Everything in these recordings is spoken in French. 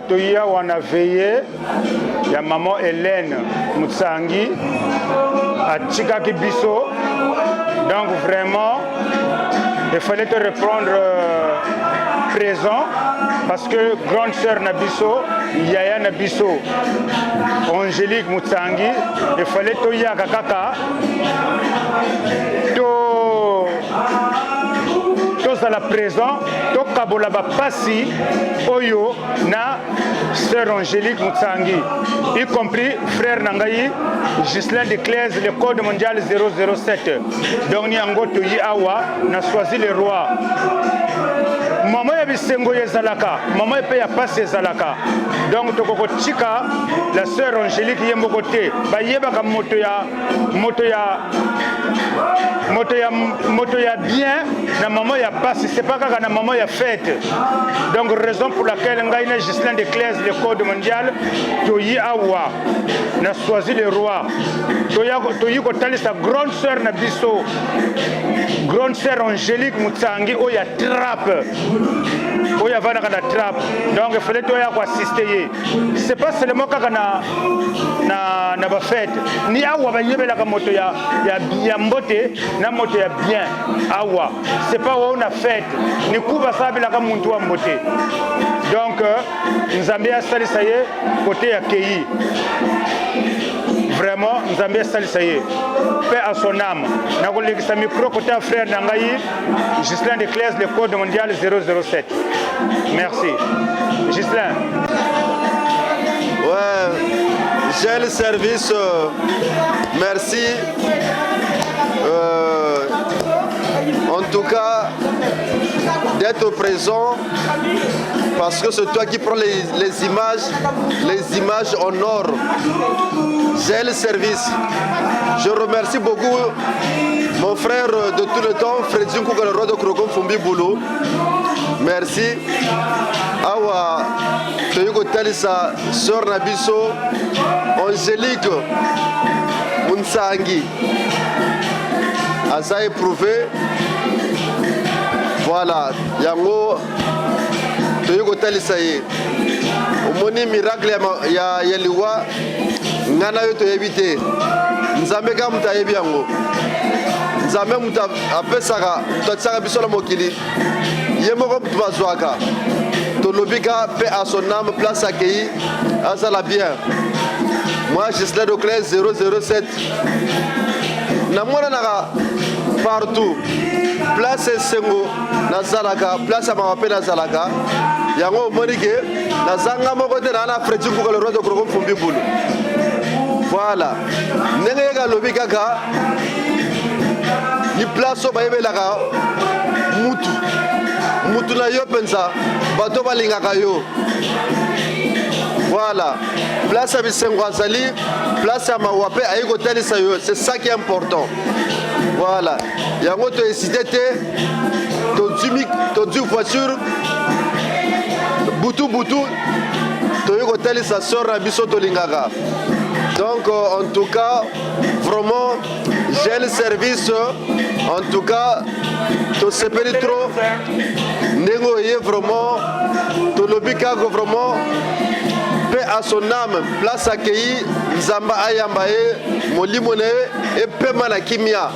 toya wana veillé ya maman Hélène Mutsangi à Tchikaki Bisso. Donc vraiment, il fallait te reprendre présent parce que grande sœur Nabiso, Yaya Nabiso, Angélique Mutsangi, il fallait toya kakaka à la présent, to kabola ba pasi oyo na sœur Angélique Mutsangi, y compris frère Nangayi Ghislain de Claise, le code mondial 007. Donc ni ango to yi awa na choisi le roi. Maman ya bisengo yezalaka, maman pe ya pasi yezalaka. Donc tokoko chika la sœur Angélique yembo côté, ba yeba ka moto ya bien na maman ya passe, c'est pas quand na maman ya fête. Donc raison pour laquelle ngaina Ghislain de Claise, le code mondial toyi awa na choisi le roi. Toyi ko tali sa grande sœur na biso, grande sœur Angélique Mutsangi oya trappe, oya vana kana trappe. Donc il fallait toya ko assister. C'est pas seulement quand na ba fête ni awa ba yebela ka moto ya mbote na moto ya bien awa, c'est pas où on a fête ni kuba sabila ka muntu wa mbote. Donc Nzambe a sali ça y est côté ya Kei, vraiment Nzambe a sali ça y est, paix à son âme. Na ko lekisa micro côté à frère Nangayi Ghislain de Claise, le code mondial 007. Merci Ghislain. Ouais, j'ai le service, merci. En tout cas, d'être présent, parce que c'est toi qui prends les images en or. J'ai le service. Je remercie beaucoup mon frère de tout le temps, Freddy Nkouga, le roi de Krokom Fumbi Boulou. Merci. Awa, Toyoko Talisa, Sœur Nabiso, Angélique Mutsangi. À ça éprouvé. Voilà, Yango, Toyoko Talisa y. Omoni miracle ya liwa, Nana yo toyebite. Nzambe ka muta yebi yango. Nzambe muta apesaka, muta biso la mokili. Yemoko mutu bazwaka. Tolobika paix à son âme, place accueillie, azala bien. Moi, Ghislain de Claise 007. Namona naka partout. Place Sengo, Nazalaka, place à Mamape Nazalaka. Yango Monique, Nazanga Mokote Nana Freddy Nkouga, le roi de Krokom Fumbi Boulou. Voilà. Nenga Lobikaka, ni place au Baïbe Laka, Moutou. Moutou na yo pensa, bato balingaka yo. Voilà. Place à Bisengo Azali, place à Mawape, Aïgo Talisa yo. C'est ça qui est important. Voilà. Yango to hésité, to voiture, Boutou, to hôtel sa sœur Rabiso Tolingaka. Donc en tout cas, vraiment, j'ai le service. En tout cas, to sepeli trop. Nengo est vraiment, to lobika vraiment. Paix à son âme, place accueillie, Zamba Ayambaye, Molimone et Pemana Kimia.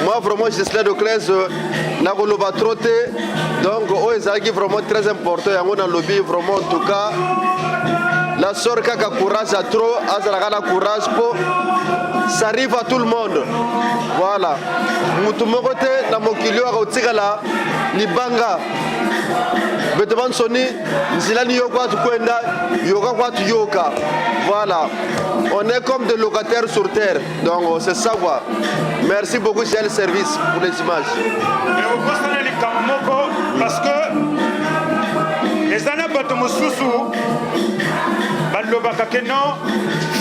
Moi vraiment Ghislain de Claise, Nagoloba Troté, donc Oezaki vraiment très important, Yango dans le lobby vraiment en tout cas. La sœur Kaka courage à trop, Azalaka courage pour. Ça arrive à tout le monde. Voilà. Moutumokote, Namokilio, Rotigala, Libanga. Beteban Soni, Zilani Yoka, Tukwenda, Yoka, Yoka. Voilà. On est comme des locataires sur terre. Donc c'est ça quoi. Merci beaucoup, j'ai le service pour les images. Parce que les Anabatomoussou, Balobaka Kenon,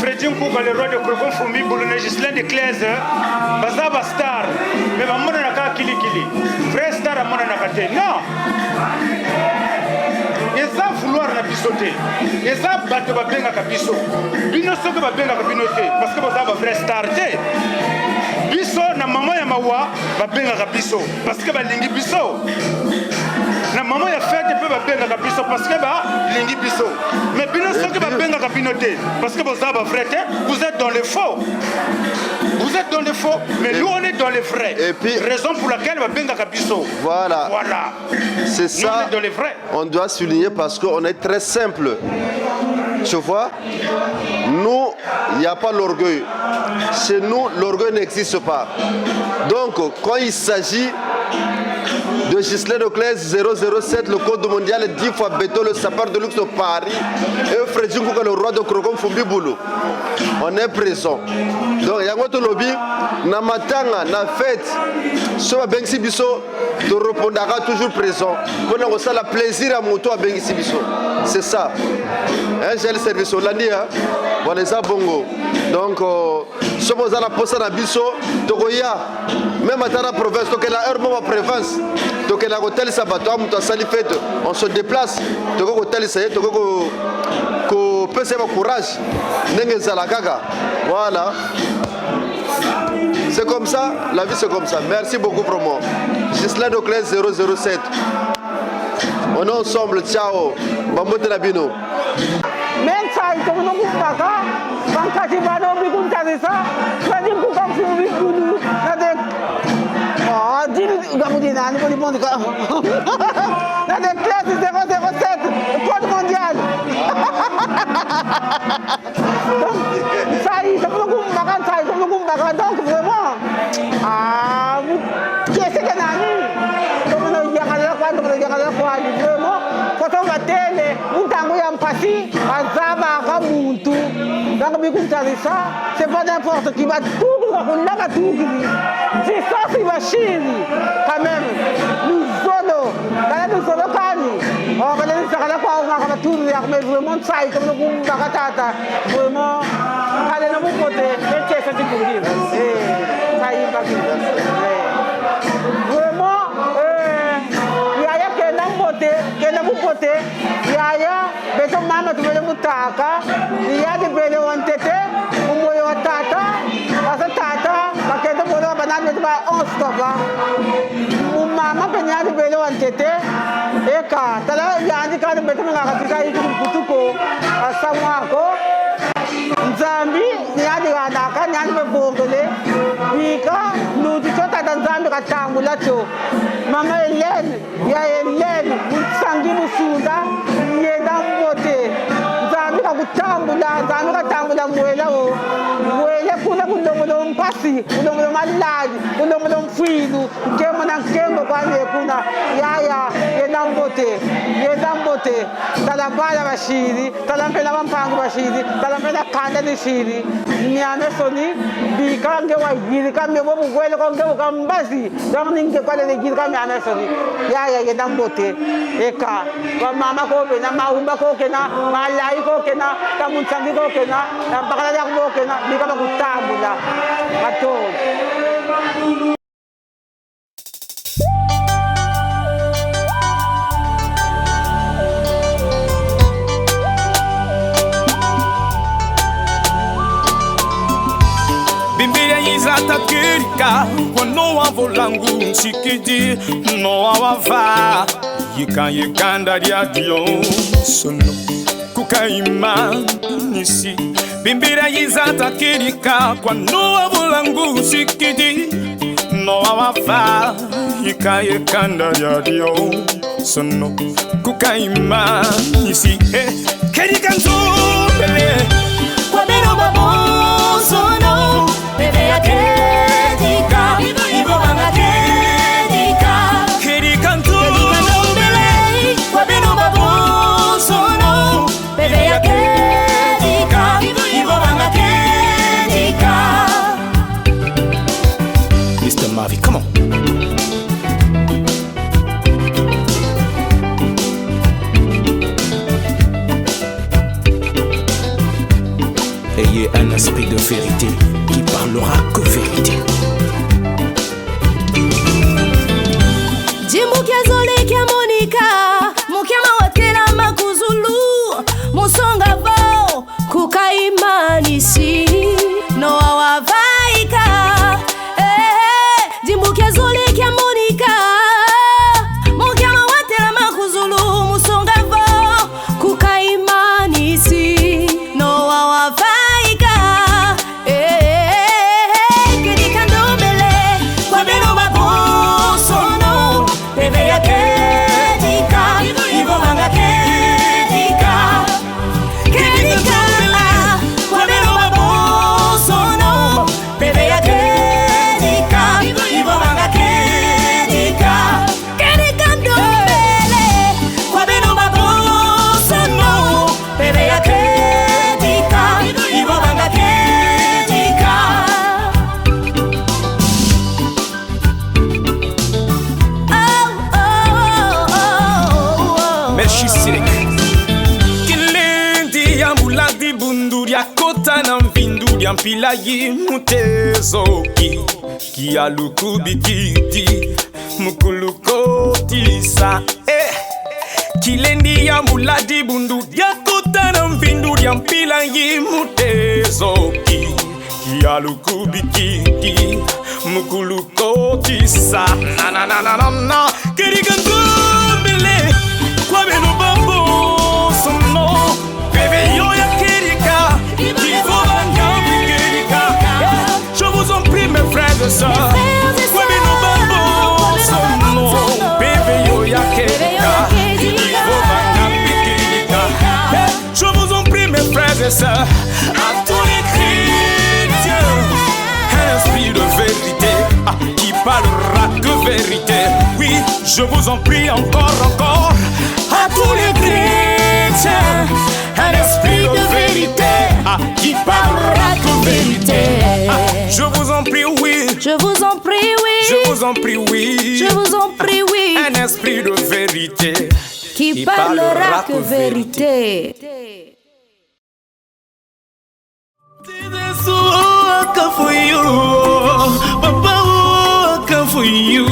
Freddy Nkouga, le roi de Krokom Fumbi Boulou, Ghislain de Claise, Bazaba Star, mais Mamona Naka Kili. Vrai star à Monanakate. Non! Et ça, vouloir la bisoter. Et ça, battre ma benga kabiso. Bino soke ma benga kabinote. Parce que vous avez un vrai star. Biso, na maman ya mawa, ma benga kabiso. Parce que balingi biso. Na maman ya fête, peut babengaka biso parce que balingi biso. Mais bino soki babengaka bino te parce que vous avez vrai, vous êtes dans le faux. Vous êtes dans le faux, mais nous on est dans le vrai. Et puis, raison pour laquelle babengaka biso. Voilà. C'est ça. Nous on est dans le vrai. On doit souligner parce qu'on est très simple. Tu vois, nous, il n'y a pas l'orgueil. Chez nous, l'orgueil n'existe pas. Donc, quand il s'agit de Ghislain Oclès 007, le code mondial 10 fois béton, le sapeur de luxe de Paris, et Frédéric Kouka, le roi de Crocom Fumbi Boulou, on est présent. Donc, il y a un lobby, na matanga, na fête, sur Bengsi Bisso, tu répondras toujours présent. Pour nous, ça le plaisir à moto à Bengsi Bisso. C'est ça. J'ai le service au lundi, on est à Bongo. Donc, si vous avez la poste à Bisso, même à la province, donc la heure de prévence, donc la hôtel Sabato, on se déplace, donc hôtel ça y est, donc peut se courage, voilà. C'est comme ça, la vie c'est comme ça. Merci beaucoup pour moi. Ghislain Oclès 007. On est ensemble, ciao. Bambote Labino. Mensai to no kumbaka, bangkati bano bikun tarisa, kadi bukan fumi kudu, nade. Oh, di gamudina ni poni poni ka. Nade classe 007, code mondial. Donc ça y est, ça me kumbaka, donc vraiment. Ah, qu'est-ce que nani? Donc no yakala kwa vraiment. Quand on va télé, on t'envoie un passé, un zaba, un muntu. Donc, c'est pas n'importe qui va tout, on l'a tout. C'est ça, c'est ma chérie. Quand même, nous solo, nous solo cani. On va aller faire la fois, on va tout dire, mais vraiment, ça, comme nous, bagatata, vraiment, allez, nous côté, mais c'est ça, c'est pour dire. Ça y est, pas vraiment, kena mupote yaya beto mama tubele mutaka yadi bele wantete umoyo wa tata asa tata bakende bolo banani ba 11 toba mama penyadi bele wantete eka tala yandi kana beto ngaka tika yiku kutuko asa mwako Nzambi nyadi gadaka nyadi bebongole wika nuti chota Nzambi katangula cho mama Hélène ya Hélène mutsangi musunda yenda mbote Nzambi katangula mwela o mwele kula kulomolo mpasi kulomolo maladi kulomolo mfidu kemo na kemo kwa kuna yaya yenda mbote talabala bashiri talampela bampangu bashiri talampela kanda ni shiri nyame soni bikange wa yiri kambe bo bugwele konge ukambazi donc ninge kwale le yiri kambe nyame soni yaya yenda mbote eka wa mama ko be na maumba ko kena malai ko kena tamunsangi ko kena na bakala ya ko kena bikaba kutambula ato. Bimbia izata kirika Wano avolangu nchikidi No awava Yika yikanda diadio Sono Kukaima nisi Bimbia izata kirika Wano avolangu nchikidi No awava Yika yikanda diadio Sono Kukaima nisi Kirika ntumbele Kwa bino babo sono Bebe aketika, ibo bangaketika. Ketika ntumbele, wabino babu sono. Bebe aketika, ibo bangaketika. Mr. Marvy, come on. Ayez un esprit de vérité qui parlera que vérité. Jimbukia zole kia Monica, mukia mawakela makuzulu, musonga bao kukaimanisi, no awavaika. Jimbukia zole kia Monica, mukia mawakela makuzulu, musonga Melchizedek. Kilendi ya muladi bunduri ya kota na mvindu ya mpila yi mutezoki. Kia lukubikiti mukulukoti sa Kilendi ya muladi bundu ya kota na mvindu ya mpila yi mutezoki. Kia lukubikiti mukulukoti sa na na na na na na. Kirikandumbele kwa beno bambo sono bébé yo ya kirika kivo bangambi kirika. Je vous en prie mes frères et sœurs, kwa beno bambo sono bébé yo ya kirika kivo bangambi kirika. Je vous en prie mes frères et sœurs, à tous les chrétiens, un esprit de vérité qui parlera que vérité. Oui, je vous en prie encore, à tous les chrétiens, un esprit de vérité qui parlera que vérité. Je vous en prie, oui. Je vous en prie, oui. Je vous en prie, oui. Je vous en prie, oui. Un esprit de vérité qui parlera que vérité. For you, Papa, come for you.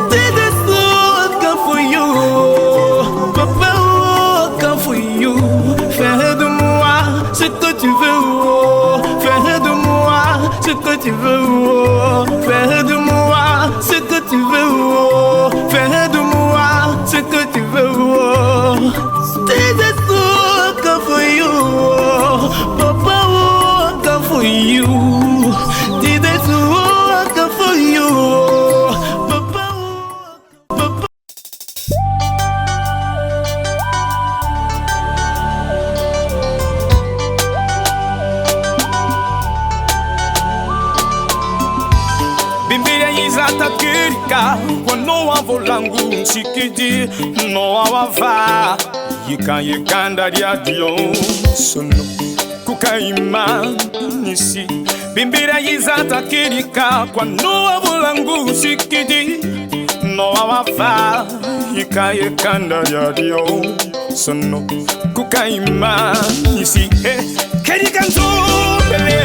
Did this come for you, Papa, come for you. Fais de moi ce que tu veux, fais de moi ce que tu veux, fais de moi ce que tu veux, fais de moi ce que tu veux. Did this come for you, Papa, come for you. Did this come for you, Papa, Papa. Bimbia izata kirika Wano avolangu nchikidi No awava Yikanda diadio Sono Kukaima Nisi Bimbira izata kirika Wano avolangu nchikidi No awava Yikanda diadio Sono Kukaima Nisi Kirika nzobele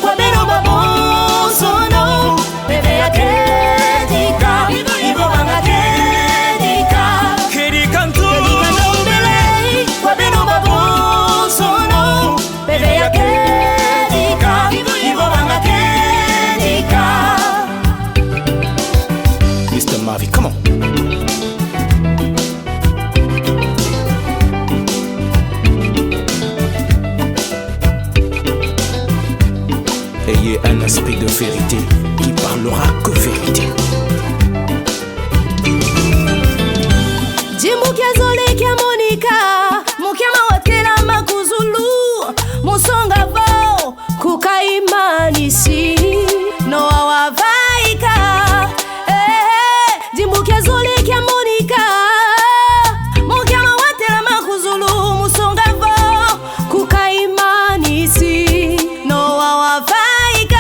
Kwa beno babo sono bebe ya kedika ibo banga kedika Kirika ndombele kwa beno babo sono bebe ya kedika ibo banga kedika. Mr. Marvy, come on. Ayez un esprit de vérité qui parlera que vérité. Jimbukia zole kia monika mukia mawakela makuzulu musonga vo kukaimanisi no awavaika Jimbukia zole kia monika mukia mawatela makuzulu musonga vo kukaimanisi no awavaika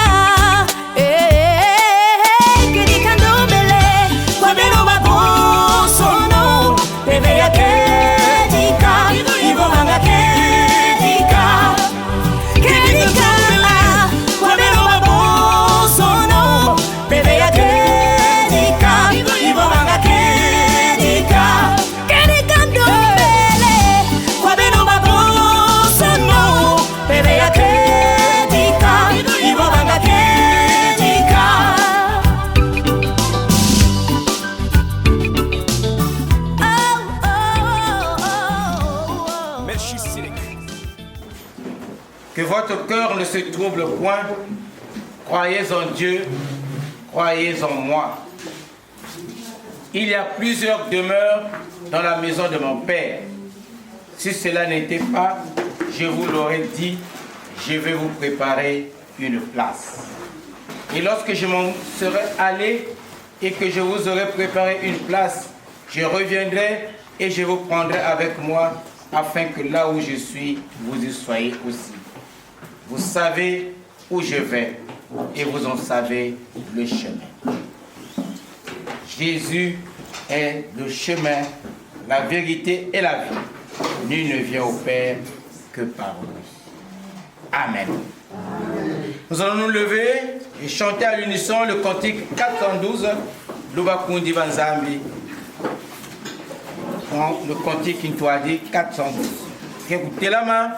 Que votre cœur ne se trouble point. Croyez en Dieu, croyez en moi. Il y a plusieurs demeures dans la maison de mon Père. Si cela n'était pas, je vous l'aurais dit, je vais vous préparer une place. Et lorsque je m'en serai allé et que je vous aurai préparé une place, je reviendrai et je vous prendrai avec moi afin que là où je suis, vous y soyez aussi. Vous savez où je vais et vous en savez le chemin. Jésus est le chemin, la vérité et la vie. Nul ne vient au Père que par lui. Amen. Nous allons nous lever et chanter à l'unisson le cantique 412, Lubakundi Banzambi. Le cantique Intoadi 412. Écoutez la main.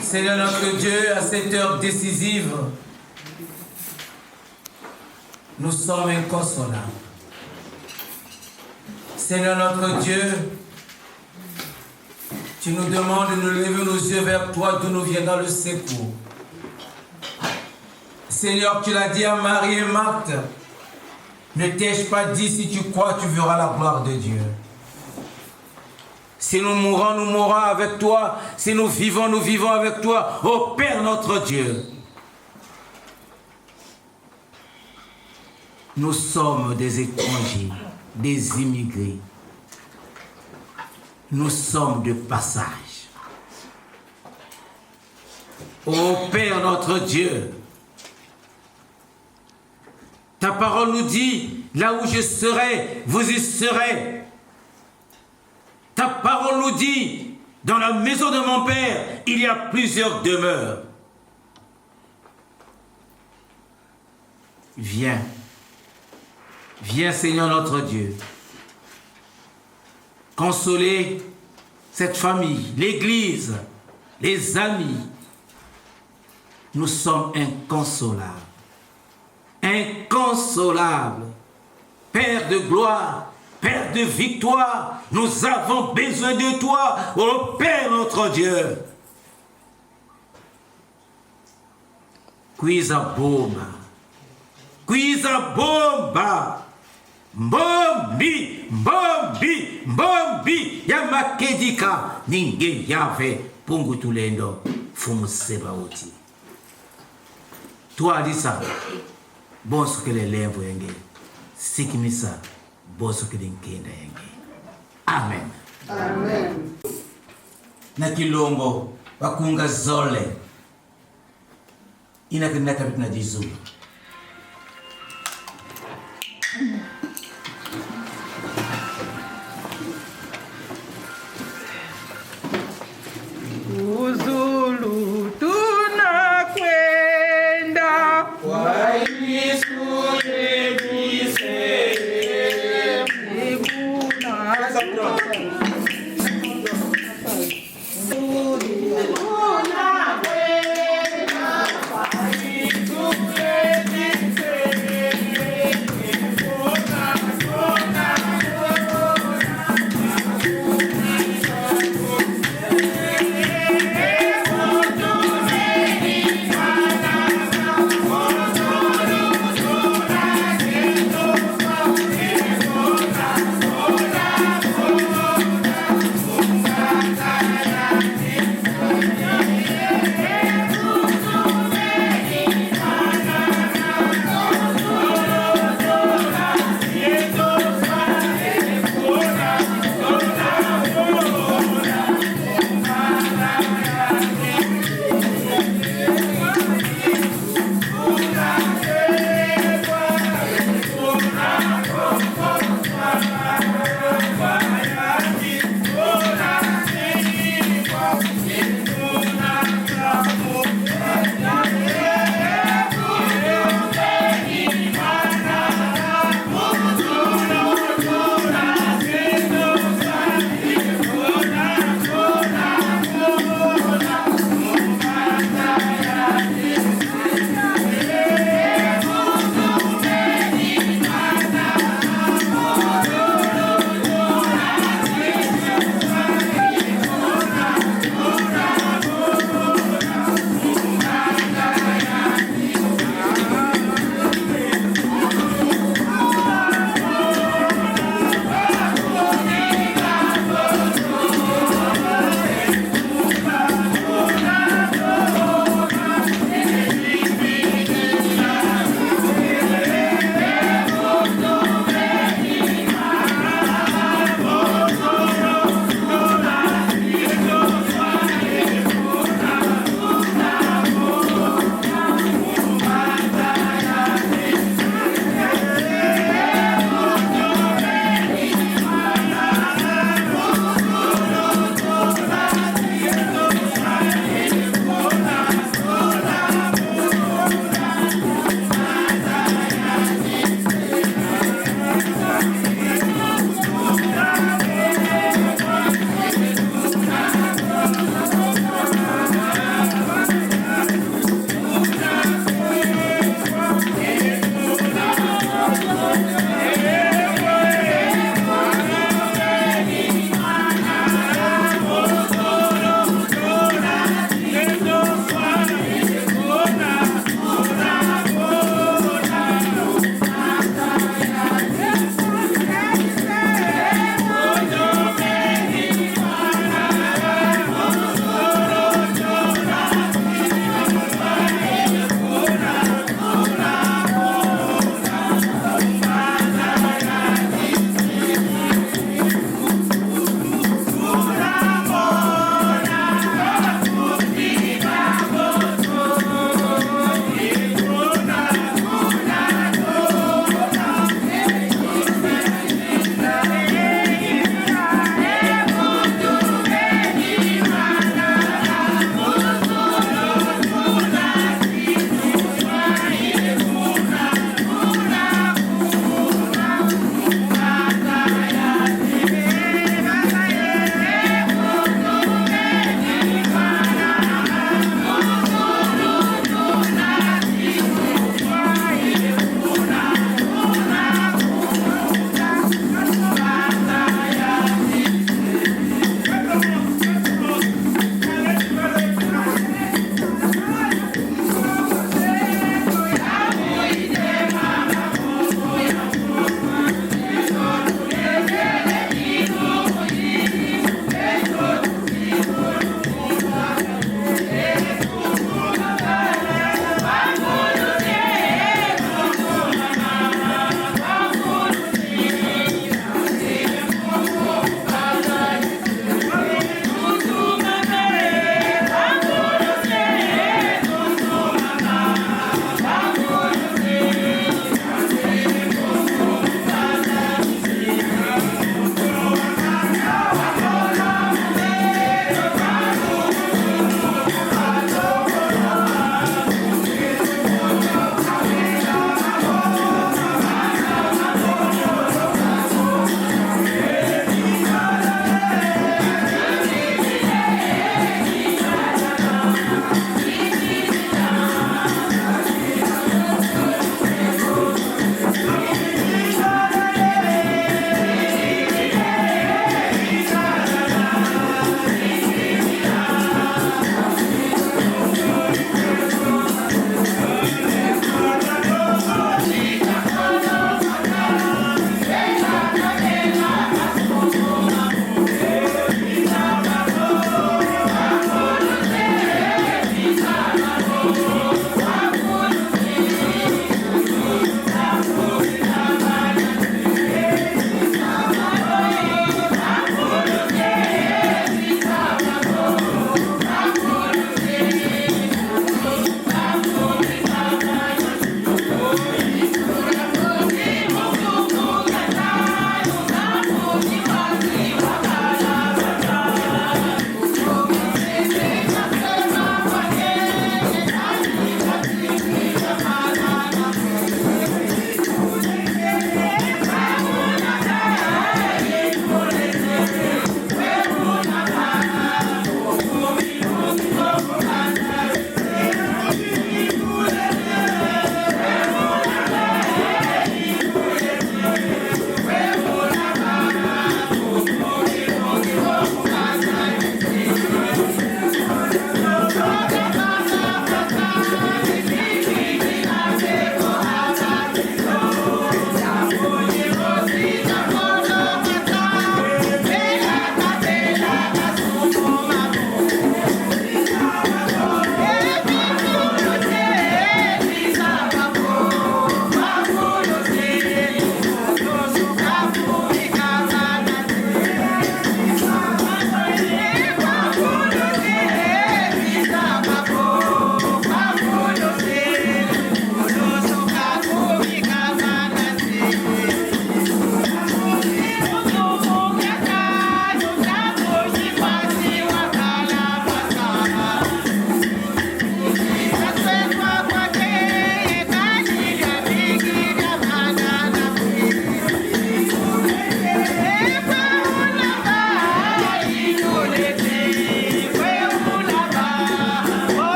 Seigneur notre Dieu, à cette heure décisive, nous sommes inconsolables. Seigneur notre Dieu, tu nous demandes de nous lever nos yeux vers toi, d'où nous viendra le secours. Seigneur, tu l'as dit à Marie et Marthe, ne t'ai-je pas dit, si tu crois, tu verras la gloire de Dieu. Si nous mourons, nous mourrons avec toi. Si nous vivons avec toi. Ô Père notre Dieu. Nous sommes des étrangers, des immigrés. Nous sommes de passage. Ô Père notre Dieu, ta parole nous dit, là où je serai, vous y serez. Ta parole nous dit, dans la maison de mon Père, il y a plusieurs demeures. Viens. Viens, Seigneur notre Dieu. Consoler cette famille, l'Église, les amis. Nous sommes inconsolables. Inconsolables. Père de gloire, Père de victoire, nous avons besoin de toi, ô Père notre Dieu. Kwiza bomba. Kwiza bomba. Mbombi, mbombi, mbombi ya makedika ninge yave pungu tulendo fumu sebauti. Tualisa bonso kele lembo yenge sikimisa bonso kele nkenda yenge. Amen. Amen. Na kilombo wakunga zole ina kinaka bitna jizu. Uzulu tunakwenda kwa Yesu yebise Kuna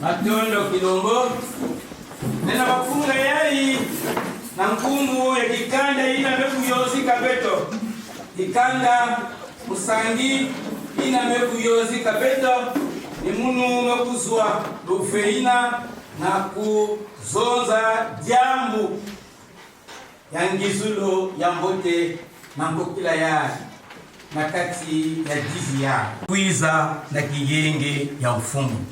Matondo Kilombo. Nena wafunga yai na nkumbu ya kikanda ina mefu yozi kapeto. Kikanda musangi ina mefu yozi kapeto. Ni munu mekuzwa rufeina na kuzonza jambu ya ngizulo ya mbote na mbokila ya na kati ya dizi ya kuiza na kiyenge ya ufumu.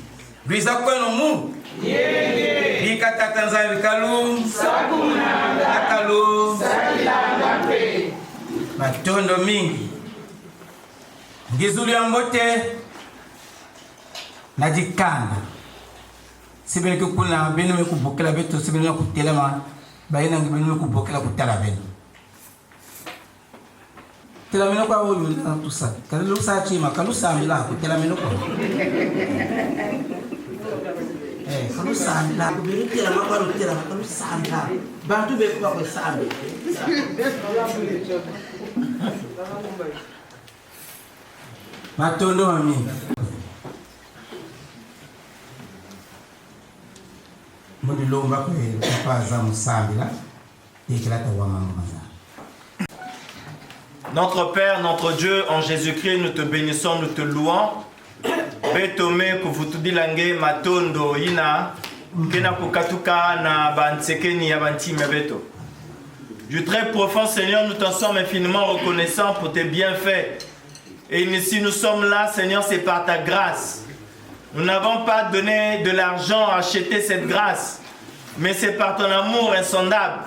Luiza kweno mu? Yenge. Bika tatanza vikalu. Sakuna. Akalu. Sakilanga pe. Matondo mingi. Ngizulu ya mbote. Najikanda. Sibele kukuna benu mekubokela beto sibele na kutelema. Bayina ngibenu mekubokela kutala benu. Telamino kwa wulu na tusa. Kalu sa chima, kalu sa mila ko telamino ko. Kalu sa mila ko biru telama kwa telama kalu sa mila. Bantu be ko sa mila. Matondo mami. Mudi lomba ko pa za musambila. Ikelata wa mama. Notre Père, notre Dieu, en Jésus-Christ, nous te bénissons, nous te louons. Betome kufutu langue matondo ina kena kukatuka na bansekeni ya bantime beto. Du très profond Seigneur, nous t'en sommes infiniment reconnaissants pour tes bienfaits. Et si nous sommes là, Seigneur, c'est par ta grâce. Nous n'avons pas donné de l'argent à acheter cette grâce, mais c'est par ton amour insondable,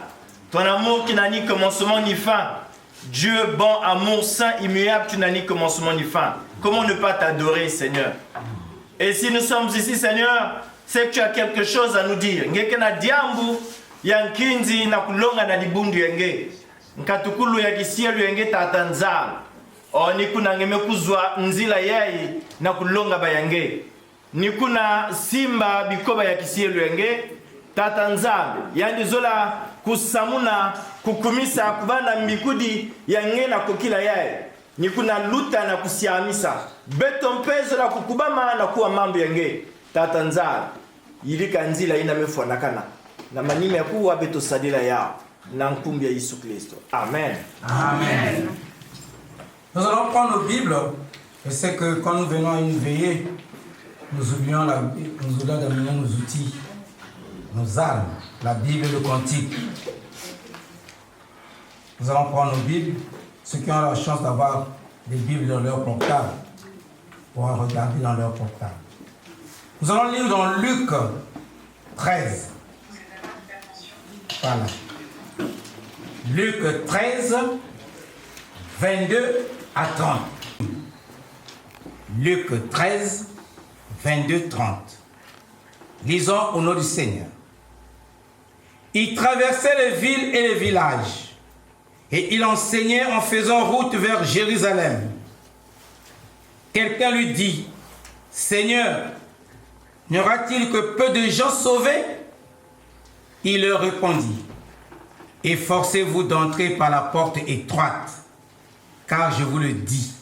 ton amour qui n'a ni commencement ni fin. Dieu, bon amour, saint, immuable, tu n'as ni commencement ni fin. Comment ne pas t'adorer, Seigneur? Et si nous sommes ici, Seigneur, c'est que tu as quelque chose à nous dire. Ngeke na diambu, yankinzi na kulonga na libundu yenge. Nkatukulu ya kisielu yenge tatanza. O nikuna ngeme kuzwa nzila yai na kulonga bayange. Nikuna simba bikoba ya kisielu yenge tatanza. Yani zola kusamuna kukumisa kubana mbikudi yange na kokila yae. Nikuna luta na kusiamisa. Beto mpezo na kukubama na kuwa mambo yange. Tatanza. Yilika nzila ina mefuanakana. Na manime ya kuwa beto sadila yao. Na nkumbi ya Yesu Kristo. Amen. Amen. Nous allons prendre nos Bibles. Et c'est que quand nous venons à une veillée, nous oublions d'amener nos outils, nos armes, la Bible et le cantique. Nous allons prendre nos Bibles. Ceux qui ont la chance d'avoir des Bibles dans leur portable pourront regarder dans leur portable. Nous allons lire dans Luc 13. Voilà. Luc 13, 22 à 30. Luc 13, 22, 30. Lisons au nom du Seigneur. Il traversait les villes et les villages, et il enseignait en faisant route vers Jérusalem. Quelqu'un lui dit, « Seigneur, n'y aura-t-il que peu de gens sauvés ?» Il leur répondit, « Efforcez-vous d'entrer par la porte étroite, car je vous le dis,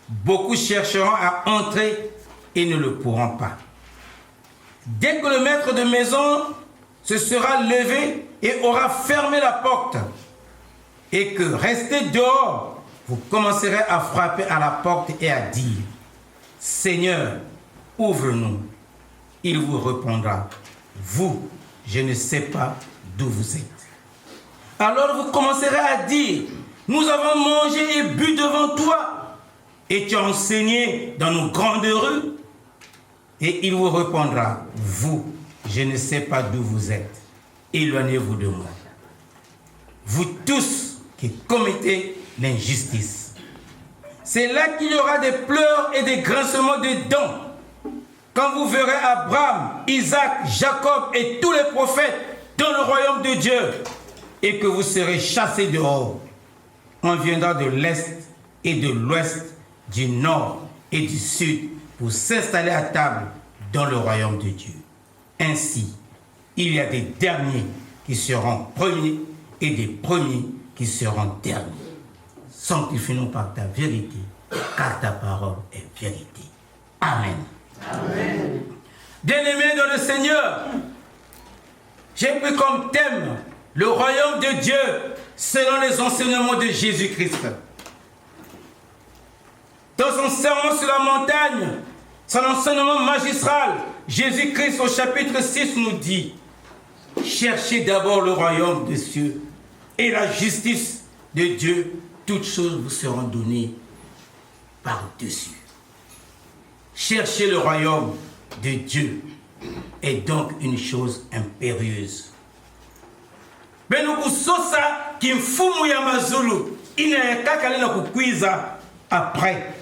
beaucoup chercheront à entrer et ne le pourront pas. Dès que le maître de maison se sera levé et aura fermé la porte, et que resté dehors, vous commencerez à frapper à la porte et à dire, « Seigneur, ouvre-nous. » Il vous répondra, « Vous, je ne sais pas d'où vous êtes. » Alors vous commencerez à dire, « Nous avons mangé et bu devant toi, et tu as enseigné dans nos grandes rues. » Et il vous répondra, « Vous, je ne sais pas d'où vous êtes. Éloignez-vous de moi. Vous tous qui commettez l'injustice. » C'est là qu'il y aura des pleurs et des grincements de dents. Quand vous verrez Abraham, Isaac, Jacob et tous les prophètes dans le royaume de Dieu, et que vous serez chassés dehors, on viendra de l'est et de l'ouest, du nord et du sud, pour s'installer à table dans le royaume de Dieu. Ainsi, il y a des derniers qui seront premiers et des premiers qui seront derniers. Sanctifie-nous par ta vérité, car ta parole est vérité. Amen. Amen. Bien-aimés dans le Seigneur, j'ai pris comme thème le royaume de Dieu selon les enseignements de Jésus-Christ. Dans son sermon sur la montagne, son enseignement magistral, Jésus-Christ au chapitre 6 nous dit: cherchez d'abord le royaume des cieux et la justice de Dieu, toutes choses vous seront données par-dessus. Chercher le royaume de Dieu est donc une chose impérieuse. Benukusosa kimfumu ya mazulu inaekakalina kukwiza après.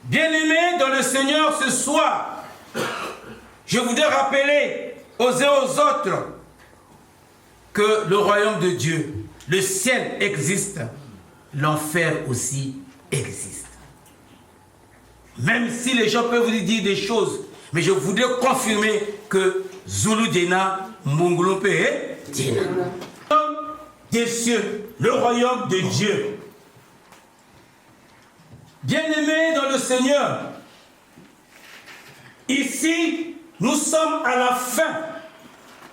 Bien-aimés dans le Seigneur, ce soir, je voudrais rappeler aux uns et aux autres que le royaume de Dieu, le ciel existe, l'enfer aussi existe. Même si les gens peuvent vous dire des choses, mais je voudrais confirmer que Zulu Dena, Mongolope Dena. Le royaume des cieux, le royaume de Dieu. Bien-aimés dans le Seigneur, ici, nous sommes à la fin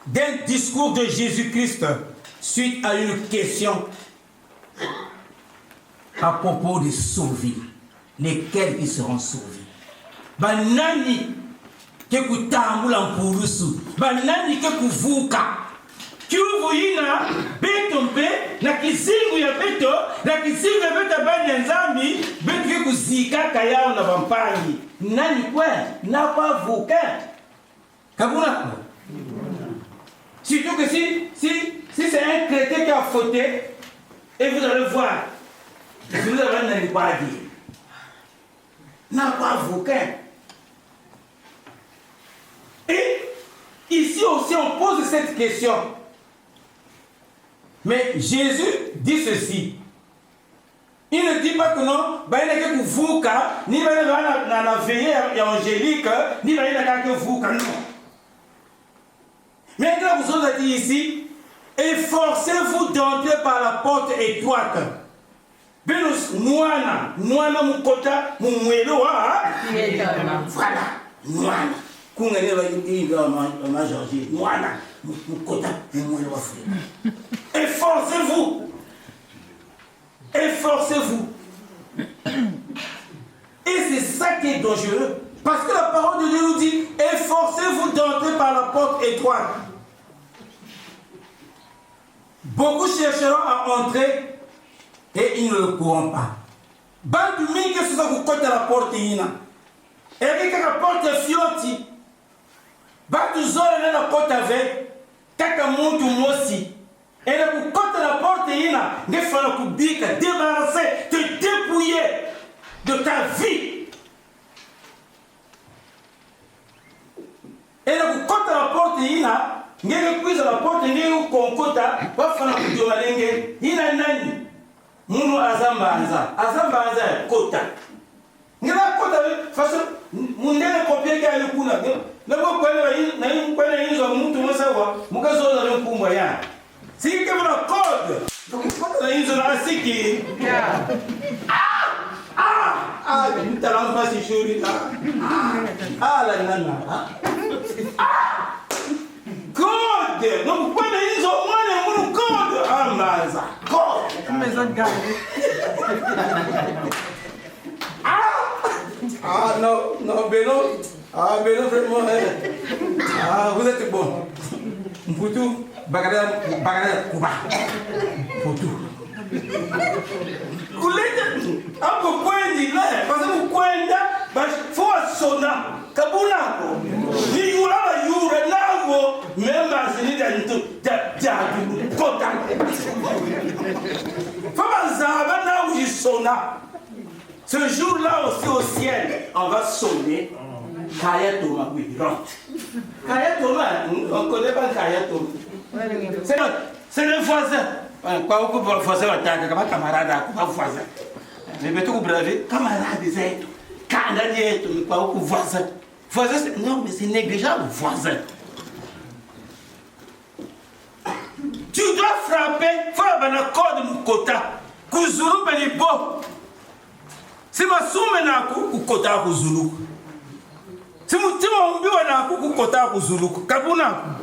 d'un discours de Jésus-Christ suite à une question à propos des sauvés. Lesquels ils seront sauvés? Banani ke kutambula mpurusu, banani ke kuvuka. Kiuvu ina beto mpe na kizingu ya beto, na kizingu ya beto bani nzambi, beto ke kuzika kayao na vampangi. Nani kwe? Na kwa vuka. Kabuna? Surtout que si c'est un chrétien qui a fauté, et vous allez voir, vous allez pas dire. N'a pas avocat. Et ici aussi on pose cette question. Mais Jésus dit ceci. Il ne dit pas que non, il n'y a que vous, ni la veillée angélique, ni que vous, non. Mais quand vous avez dit ici, efforcez-vous d'entrer par la porte étroite. Benus Nuana Mukota Mumuelo, voilà, Nuana. Kungane ma Georgie, Nuana Mukota Mumuelo. Efforcez-vous. Efforcez-vous. Et c'est ça qui est dangereux. Parce que la parole de Dieu nous dit: efforcez-vous d'entrer par la porte étroite. Beaucoup chercheront à entrer et ils ne le pourront pas. Bantu mingi que ce soit vous côté la porte ina. Et que la porte fioti. Bantu zole na porte avec kaka muntu mosi. Et là vous côté la porte ina, ne fera kubika débarrasser, te dépouiller de ta vie. Et là vous côté la porte ina, ngeke kuiza la porte ngeke konkota, va fana kujomalenge ina nani. Munu azambanza kota. Ngela kota façon mundele copier ka yukuna. Lebo kwele hizo mtu msawa mukazo na mkumba ya. Si kama na code. Kota hizo na asiki. Mtaalamu basi shuri. La nana. Code. Donc kwele hizo mwana munu code ambaza. Non, Beno. Beno, vraiment. Vous êtes bon. Mpoutou, Bagada, Kuba. Mpoutou. Koulete, ako kwendi, parce que vous kwenda, faut sona. Kabunako. Ni yura yura navo, même asini d'anito, d'adu, kota. Ce jour-là aussi au ciel, on va sonner. Kaya Thomas, oui, rentre. Kaya Thomas, on ne connaît pas Kaya Thomas. C'est le voisin. Quoi, vous pouvez le voisin, camarade, voisin. Mais tu braver, camarade, c'est tout. Canadien, quoi, vous voisin. Voisin, non, mais c'est négligeable, voisin. Tu dois frapper, il faut avoir un code de mon quota. Kuzulu Benibo. C'est ma somme na kukota Kuzulu. Si mutima ombiwa na kukota kuzuluku kabuna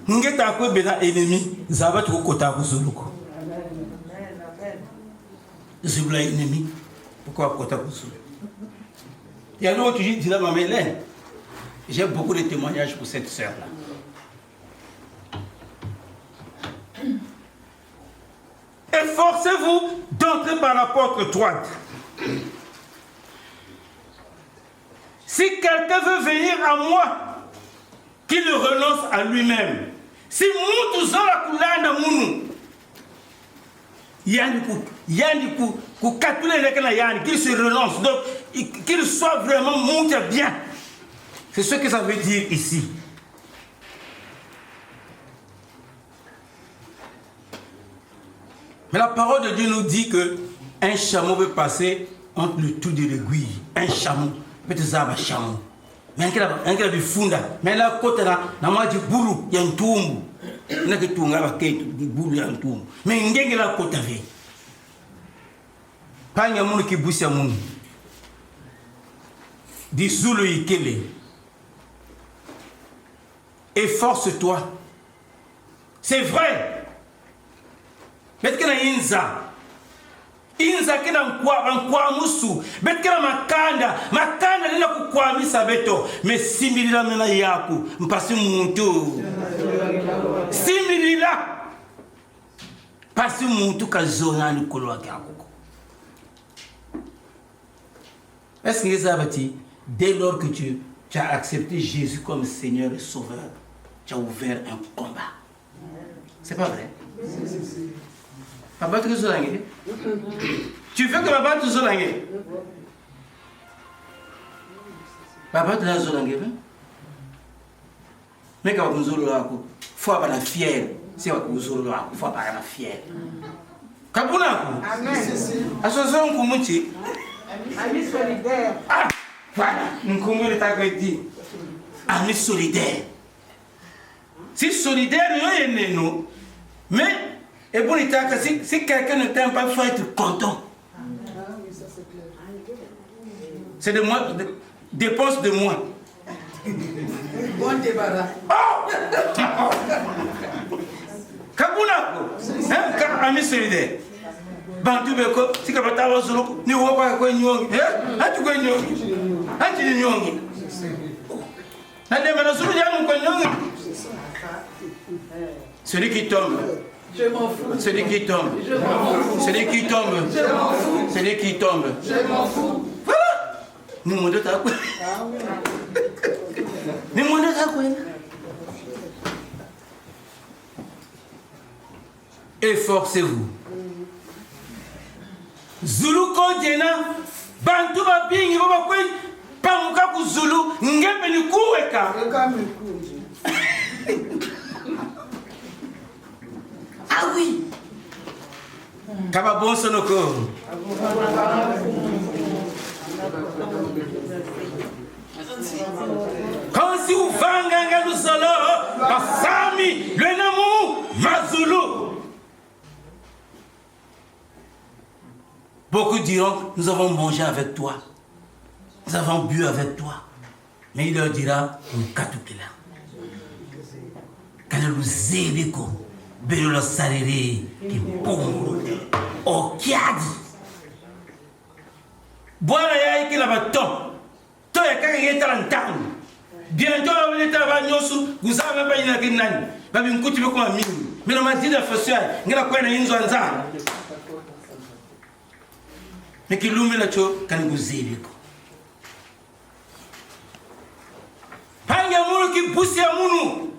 ngeta ko bena ennemi zaba tu kota kuzuluku zibla ennemi pourquoi kota kuzuluku. Il y a un autre qui dit là, maman Hélène, j'ai beaucoup de témoignages pour cette sœur-là. Efforcez-vous d'entrer par la porte étroite. Si quelqu'un veut venir à moi, qu'il renonce à lui-même. Si mtu zola kulanda munu, yani kukatule lekana yani, qu'il se renonce, donc qu'il soit vraiment monté bien. C'est ce que ça veut dire ici. Mais la parole de Dieu nous dit que un chameau peut passer entre le trou de l'aiguille. Un chameau. Peut-être un chameau. Mais un qui funda. Mais là, côté là, na moi du bourou, il y a un tombe. Il y a un tombe, du bourou, il y a un tombe. Mais il y a un côté avec. Pas un monde qui bouge à monde. Dis sous le ikele. Efforce-toi. C'est vrai. Bet kana inza kina nkwa musu bet kana makanda nina kukwamisa beto me similila mena yako mpasi muntu similila pasi muntu kazona ni kolwa kyako. Est-ce que ça va dire dès lors que tu as accepté Jésus comme Seigneur et Sauveur, tu as ouvert un combat? C'est pas vrai? Papa tu veux tu veux que papa tu zolangue? Papa tu as zolangue? Mais quand vous zolangue, il faut avoir la fière. Si vous zolangue, il faut avoir la fière. Kabuna? Amen. Association Kumuchi. Amis solidaires. Ah, voilà. Nous commençons à dire. Amis solidaires. Si solidaire, nous, mais et bon, si quelqu'un ne t'aime pas, il faut être content. C'est de moi, dépense de moi. Bon débarras. Oh! Kabunako, ami solidaire. Bantu beko, si kabata wa zulu, ni woka kwa nyongi. Hatu kwa nyongi. Hatu ni nyongi. Nade mana zulu yangu kwa nyongi. Celui qui tombe. Je m'en fous. Celui qui tombe. Je m'en fous. Celui qui tombe. Je m'en fous. Celui qui tombe. Je m'en fous. Voilà. Nous monde ta quoi. Nous monde ta quoi. Efforcez-vous. Zulu kodena bantu babingi baba kwe pamuka ku Zulu ngepe ni kuweka. Ah oui. Kaba bon sonoko. Quand si vous vanganga nous solo, basami le namu mazulu. Beaucoup diront, nous avons mangé avec toi, nous avons bu avec toi. Mais il leur dira, Katukela. Quand nous éléco, Belo la saléré, qui bon, au kiadi. Voilà, il y a un bâton. Toi, il y a un talent. Bientôt, vous êtes à Bagnosu, vous avez pas une aguinane. Vous avez une coutume comme un mine. Mais on m'a dit de faire ça, il y a une zoanza. Mais qui l'ouvre là, quand vous éléco. Panga mulu ki busi ya munu.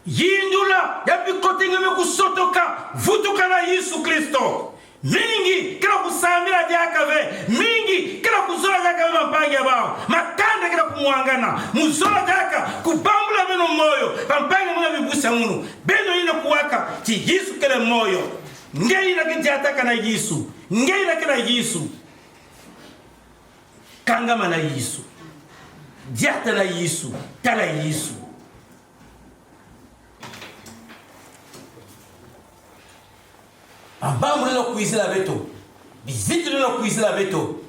Yindula ya bikote ngeme kusotoka vutuka na Yesu Kristo. Mingi kila kusamira diakave, mingi kila kuzola diakave mapanga bao. Makanda kila kumuangana, muzola diaka kubambula beno moyo. Pampanga muna bibusi ya munu. Beno ina kuwaka ti Yesu kele moyo. Ngei na kijiataka na Yesu. Ngei na kila Yesu. Kangama na Yesu. Diata na Yesu, tala Yesu. Ambamu neno kuizila beto. Biziti neno kuizila beto.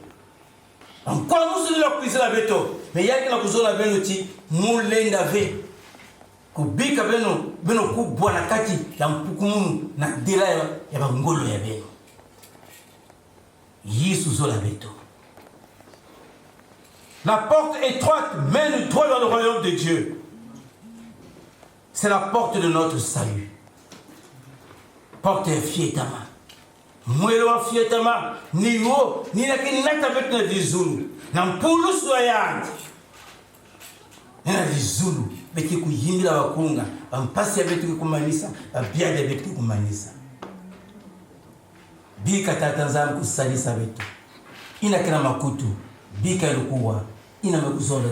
encore nous sommes là pour la beto mais yaki na kuzola beno ti mulenda ve kubika beno kubwa na kati ya mpukumu na dela ya bangolo ya beno Yesu zola beto. La porte étroite mène droit dans le royaume de Dieu. C'est la porte de notre salut. Porte fietama. Mwelo fietama ni wo ni na kinata beto na dizulu. Na mpulu soyandi. Na dizulu beti kuyimbila bakunga, bampasi ya betu kumanisa, babiade betu kumanisa. Bika tata nzambe kusalisa betu. Ina kina makutu, bika ilikuwa ina mekuzonda.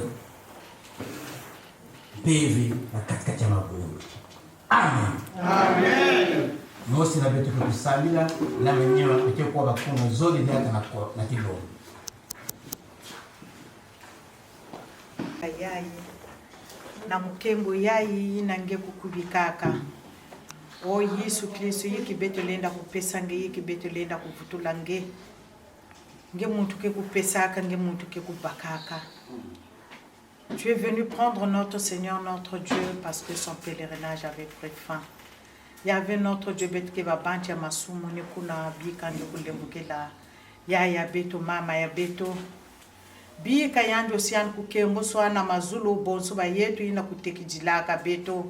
Beve na katikati ya mabuyu. Amen. Amen. Mosi na betu kusalila na mwenyewe bete kwa bakunga zoli ndata na kilo. Ayaye na mukembo yayi nange kukubikaka o Yesu Kristo yiki beto lenda kupesa nge yiki beto lenda kuvutula nge muntu ke kupesaka nge muntu ke kubakaka. Tu es venu prendre notre Seigneur, notre Dieu, parce que son pèlerinage avait pris fin. Il y avait notre Dieu beto ke babantia masumu ni kuna bika ndi kulemukela ya beto mama ya beto bika yando sian kukengo swana mazulu bonso ba yetu ina kutekijilaka beto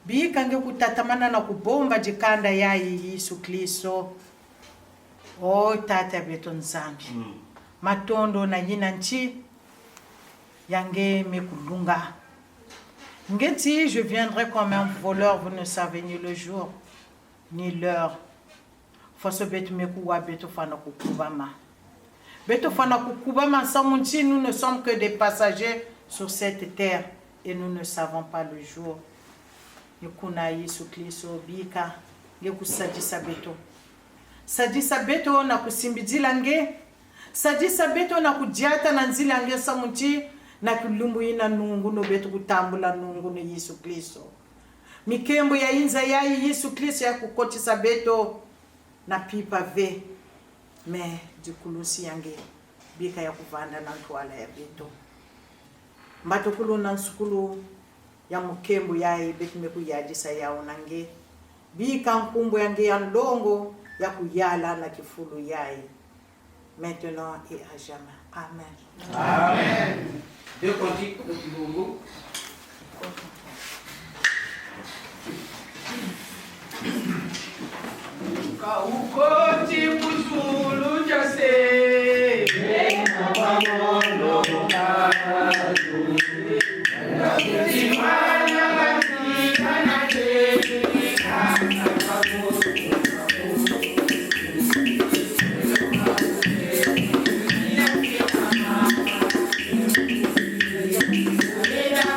bika nge kutatamana na kubomba jikanda ya Yesu Kristo o tata beto nzambi matondo na yina nchi yange mekulunga ngeti je viendrai comme un voleur, vous ne savez ni le jour ni l'heure. Foso beto mekuwa beto fana kukubama beto fana kukubama samunchi. Nous ne sommes que des passagers sur cette terre et nous ne savons pas le jour. Nikuna Yesu Kristo bika ngekusadisa beto sadisa beto na kusimbidila nge sadisa beto na kujiata na nzila nge samunchi na kulumbu ina nungu no beto kutambula nungu no Yesu Kristo mikembo ya inza ya Yesu Kristo ya kukotisa beto na pipa ve me dikulusi yange bika ya kuvanda na ntwala ya beto mbatukulu na nsukulu ya mukembo ya beto mekuyajisa ya unange bika nkumbu yange ya ndongo ya kuyala na kifulu yae maintenant et à jamais. Amen. Amen. Deux cantiques de Kibongo. Ukoti kuzulu jase na pamono kazu na kutimanya katika na tezi na pamono Eda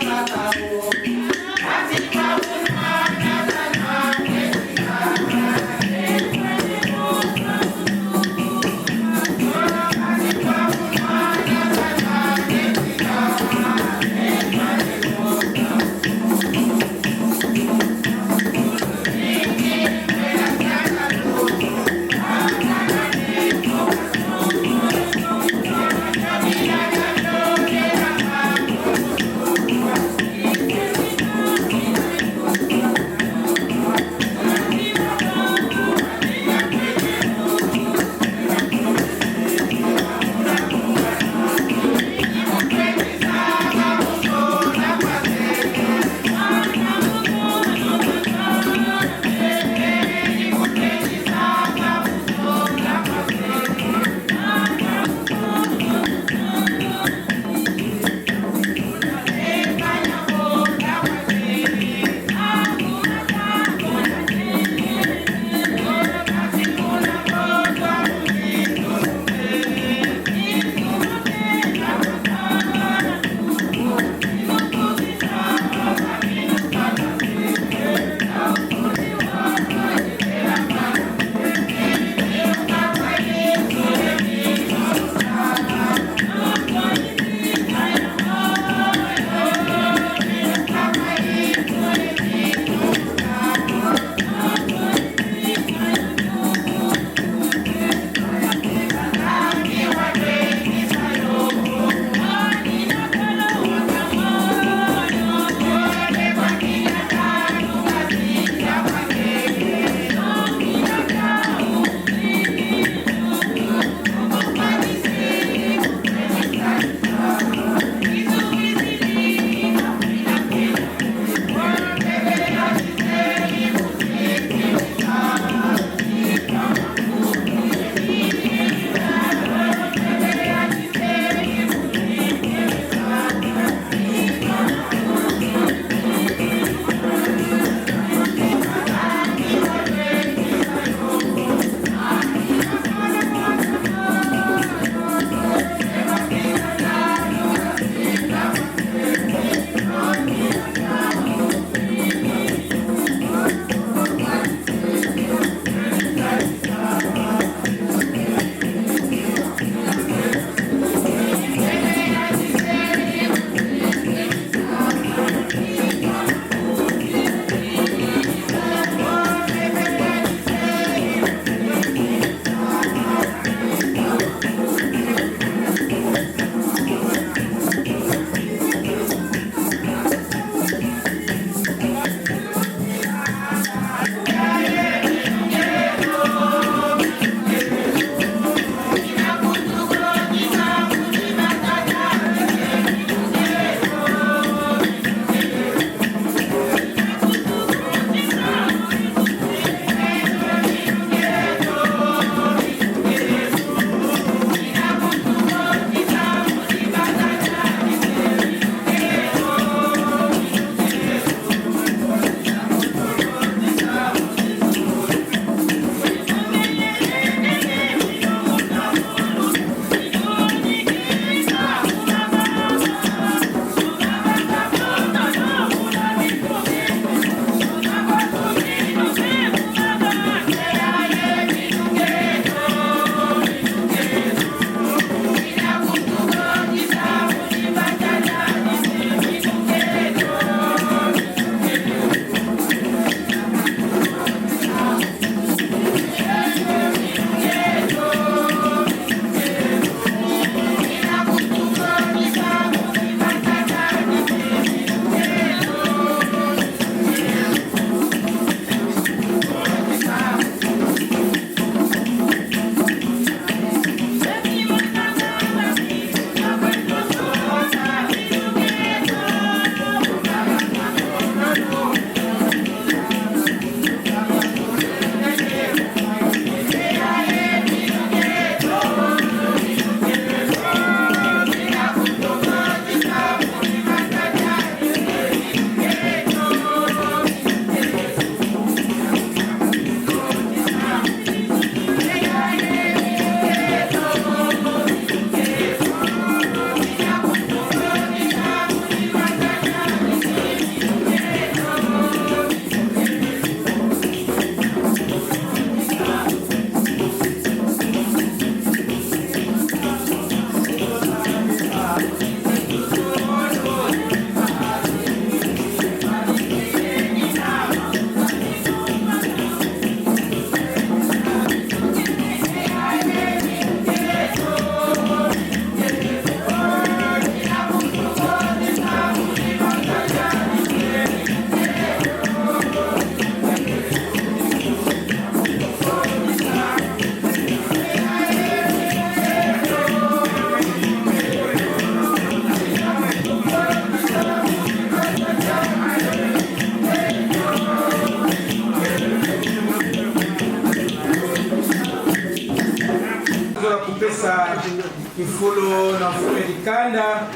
kifulo na mfume likanda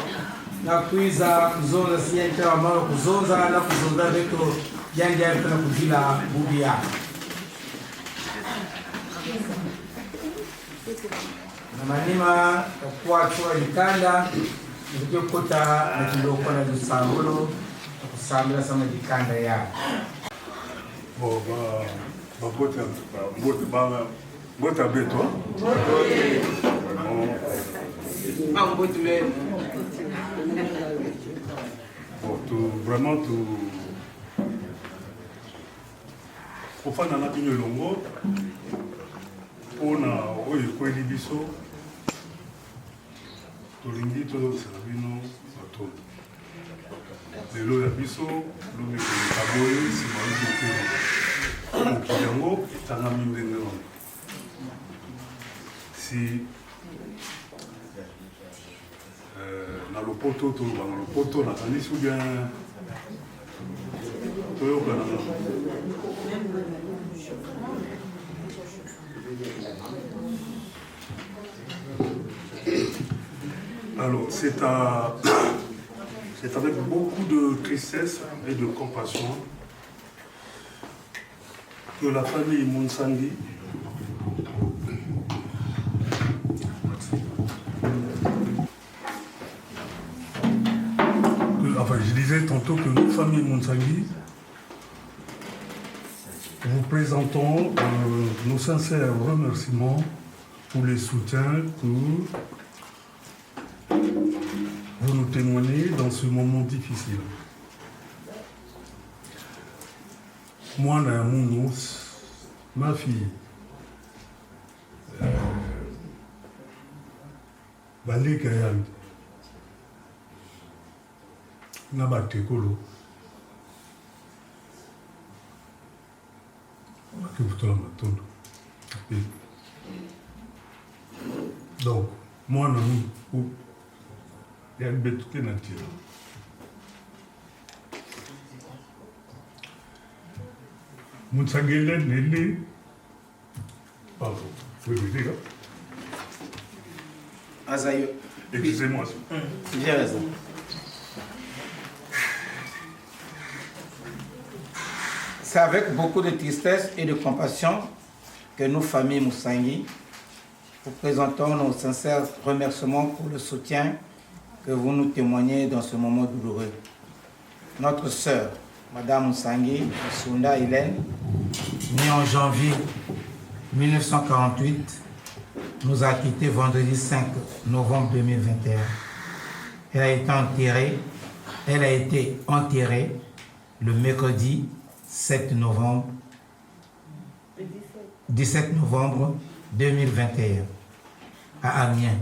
na kuiza kuzonza siya nitawa maro kuzonza na kuzonza veto janja ya na kuzila bubia na manima kwa chua likanda ndio kota na kiloko na lusambolo kusambila sama likanda ya Bota beto. Vraiment tout. Ofana na bino longo. Pona oyo kweli biso. Tolingi to sabino bato. Lelo ya biso lobi ko kaboye si maluko ko. Kiyango tanga mindenge no. Si na lopoto to ba na lopoto na kanisi ou bien to yo kana alors c'est avec beaucoup de tristesse et de compassion que la famille Monsangi je disais tantôt que nous, famille Monsangi, vous présentons nos sincères remerciements pour les soutiens que vous nous témoignez dans ce moment difficile. Moi, ma fille, Balé Kayal, Nabatekolo, donc, moi, il y a une bête qui est nature. Mounsangele Nélé, pardon, vous pouvez dire Azayo. Excusez-moi. J'ai raison. C'est avec beaucoup de tristesse et de compassion que nous, famille Moussangi, vous présentons nos sincères remerciements pour le soutien que vous nous témoignez dans ce moment douloureux. Notre sœur, Madame Moussangi, Sunda Hélène, née en janvier 1948, nous a quittés vendredi 5 novembre 2021. Elle a été enterrée le mercredi 17 novembre 2021 à Amiens.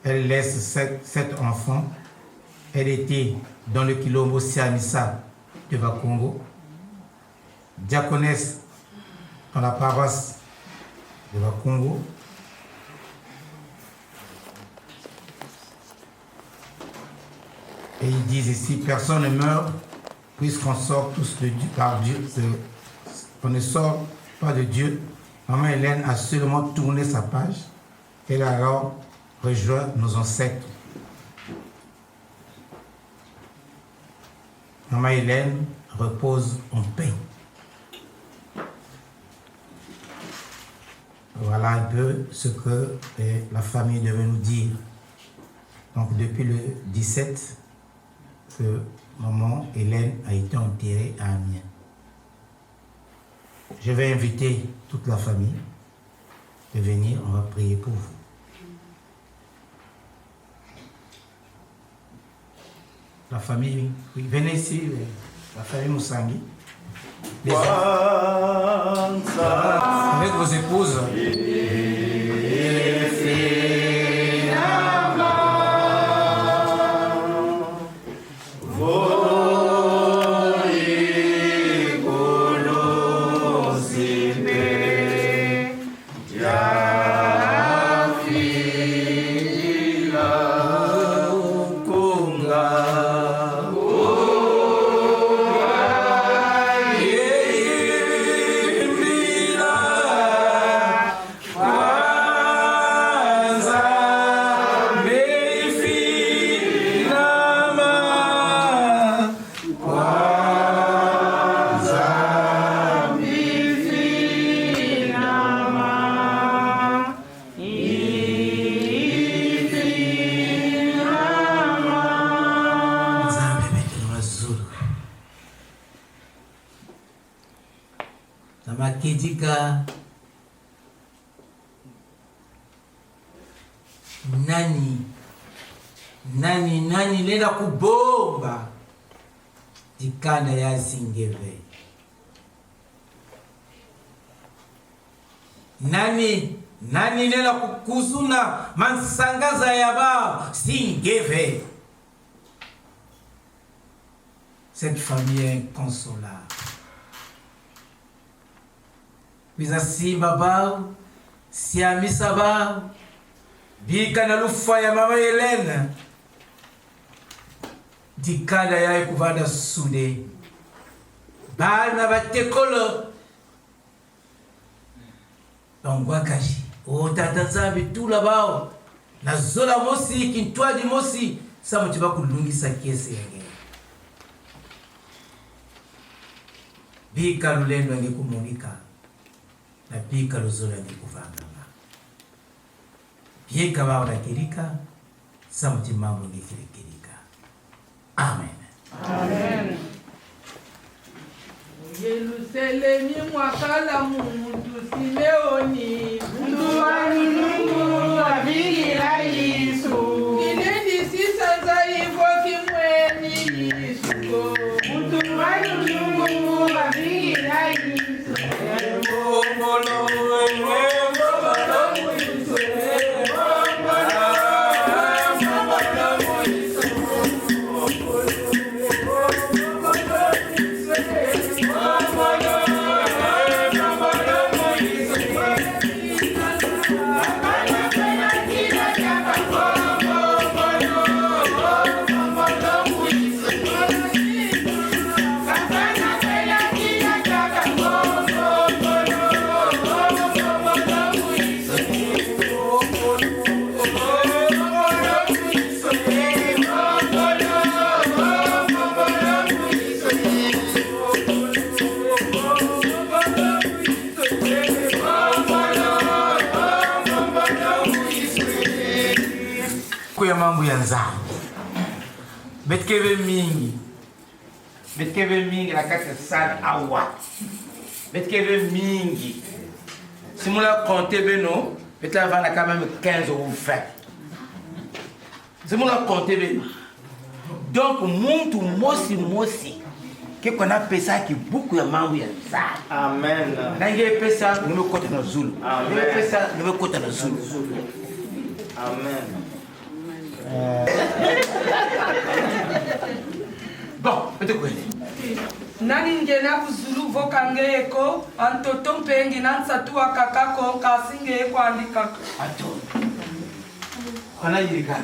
Elle laisse 7 enfants. Elle était dans le Kilombo Siamissa de Bakongo, diaconesse dans la paroisse de Bakongo. Et ils disent ici, personne ne meurt puisqu'on sort tous de Dieu, par Dieu. On ne sort pas de Dieu. Maman Hélène a seulement tourné sa page. Elle a alors rejoint nos ancêtres. Maman Hélène repose en paix. Voilà un peu ce que la famille devait nous dire. Donc depuis le 17, que maman Hélène a été enterrée à Amiens. Je vais inviter toute la famille de venir, on va prier pour vous. La famille, oui, venez ici, la famille Moussangi. Avec vos épouses. Kwanza akidika nani lenda kubomba dikanda ya Zingeve. Nani lenda kukuzuna mansangaza yaba Zingeve. Cette famille est inconsolable. Puis ainsi baba si amisa ba bika na lufa ya mama Helena dikada ya kuvanda sude bana batekolo bangwakashi otata nzambe tula bao na zola mosi kintwaji mosi samu chiba kulungisa kiesi yake bika lulendo angekumunika na bika luzola angekuvanga Bieka bao na kirika, samuti mambo ngikirikirika. Amen. Amen. Yerusalemi mwakala mumutu Simeoni. Mtuwani Mungu wabigira Yesu. Kinendi sisa zaivo kimweni Yesu. Mtuwani Mungu wabigira Yesu. Mambo ya nzambe betkeve mingi na kati sana awa betkeve mingi simula compter beno betla vana quand même 15 ou 20 simula compter beno donc muntu mosi que qu'on a pesa ki beaucoup ya mambo ya nzambe amen na nge pesa nume kota na zulu amen pesa nume kota na zulu amen. Bon, peut-être nani ngena kuzulu vokange eko antoto mpengi nansatu akakako kasinge eko andika ato kana yirika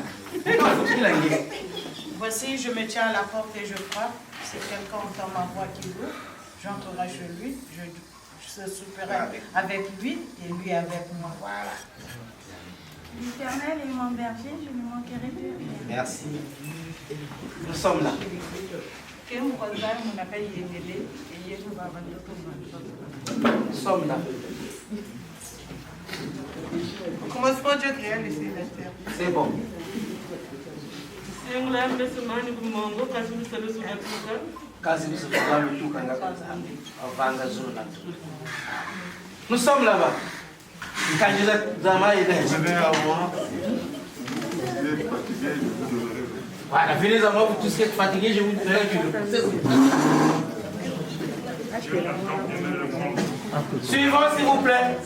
Voici, je me tiens à la porte et je frappe. Si quelqu'un entend ma voix qui veut, j'entrerai chez lui, je souperai avec lui et lui avec moi. Voilà. L'Éternel est mon berger, je ne manquerai de rien. Merci. Nous sommes là. Nous sommes là. Commencement Dieu créa les cieux et la terre. C'est bon. Nous sommes là-bas. Voilà, venez à moi, vous tous qui êtes fatigués, je vous donnerai du Suivant, s'il vous plaît.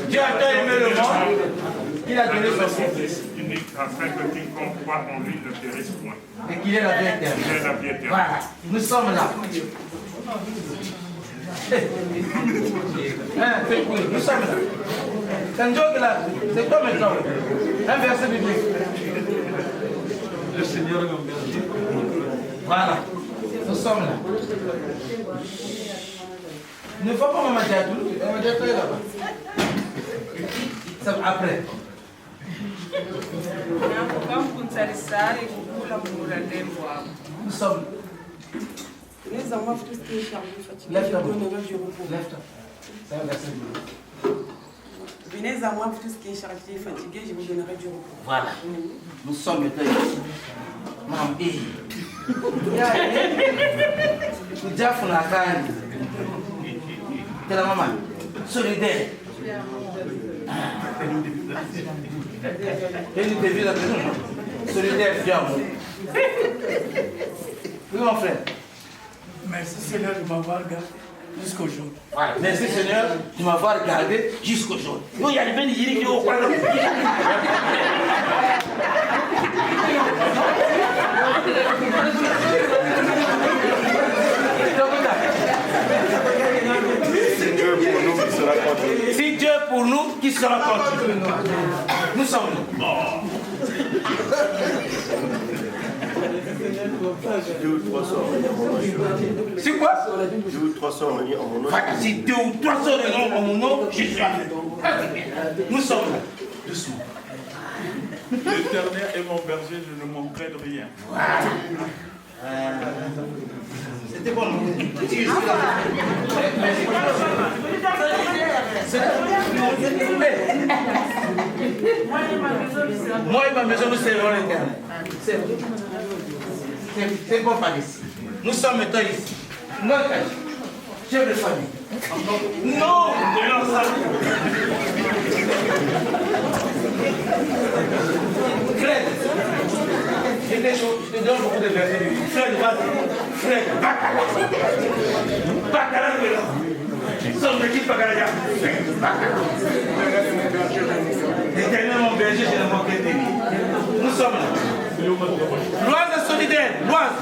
Dieu a tant aimé le monde, il a donné son Fils. Afin que quiconque croit en lui ne périsse point. Et qu'il ait la vie éternelle. Voilà, nous sommes là. Nous sommes là. Quand là, c'est quoi maintenant? Un verset biblique. Le Seigneur est mon berger. Voilà, nous sommes là. Il ne faut pas me mettre à tout. On va dire là-bas. Ça après. Nous sommes. Venez-en-moi tout ce qui est chargé, fatigué, Lève je ta vous main. donnerai du repos. Lève-toi. C'est un verset biblique. Venez à moi tout ce qui est chargé, fatigué, je vous donnerai du repos. Voilà. Nous sommes maintenant ici. Mam, Ujafu na kani. Tela mama, solidaire. Ele devia la solidaire, diable. Oui, mon frère. Merci Seigneur de m'avoir regardé jusqu'aujourd'hui. Voilà. Merci Seigneur de m'avoir regardé jusqu'aujourd'hui. Nous, il y a des bénis qui ont pas si Dieu pour nous, qui sera contre nous? Nous sommes nous. C'est quoi? 2 ou 3 sont réunis en mon nom. Voilà, si 2 ou 3 sont réunis en mon nom, je suis avec vous. Nous sommes là. Doucement. L'Éternel est mon berger, je ne manquerai de rien. C'était bon. Moi et ma maison, nous servons l'Éternel. C'est bon par ici. Nous sommes maintenant ici. Notre chef de famille. Non, de l'ensemble. Fred, je te donne beaucoup de versets. Fred, vas-y. Fred, Bacala. Bacala, son petit Bacala. L'éternel mon berger, je ne manquerai de lui. Nous sommes là. Loise solidaire, Loise.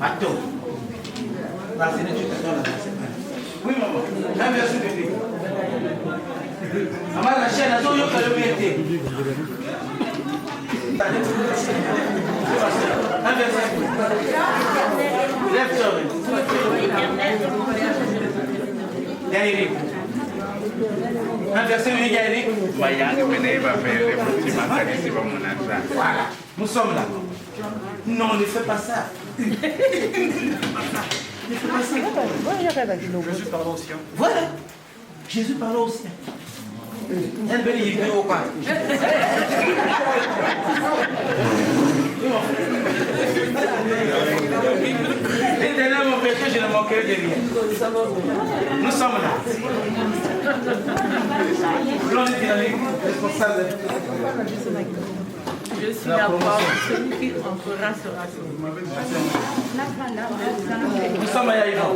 Attends. Oui, maman. La version de Dieu. Maman, la chaîne, elle a toujours été. Lève-toi. Eric. Un verset où il y a Eric. Voilà. Nous sommes là. Non, ne fais pas ça. Jésus parle au sien. Voilà. Jésus parle au sien. Elle veut y venir au coin. L'éternel mon péché, je ne manquerai de rien. Nous sommes là. L'on est dynamique, responsable. Je suis la porte, celui qui entrera sera sauvé. Nous sommes à Yaïvan.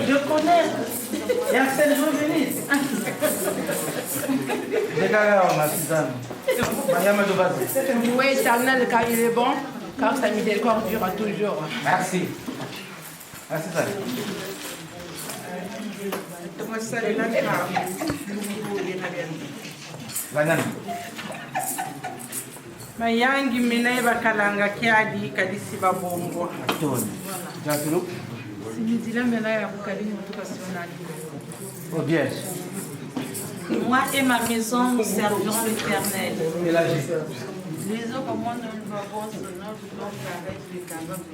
Je connais. Il y a celle je venir. Oui, éternel, car il est bon, car sa miséricorde durera toujours. Merci. Merci, ça. Banana. Mayangi mina bakalanga kiadi kadisi babongo. Jantulu. Simizila mena ya kukali mutuka sionali. Oh bien. Moi et ma maison, nous servirons l'Éternel. Les autres, comme moi, nous ne avons ce nom, nous allons avec les camarades de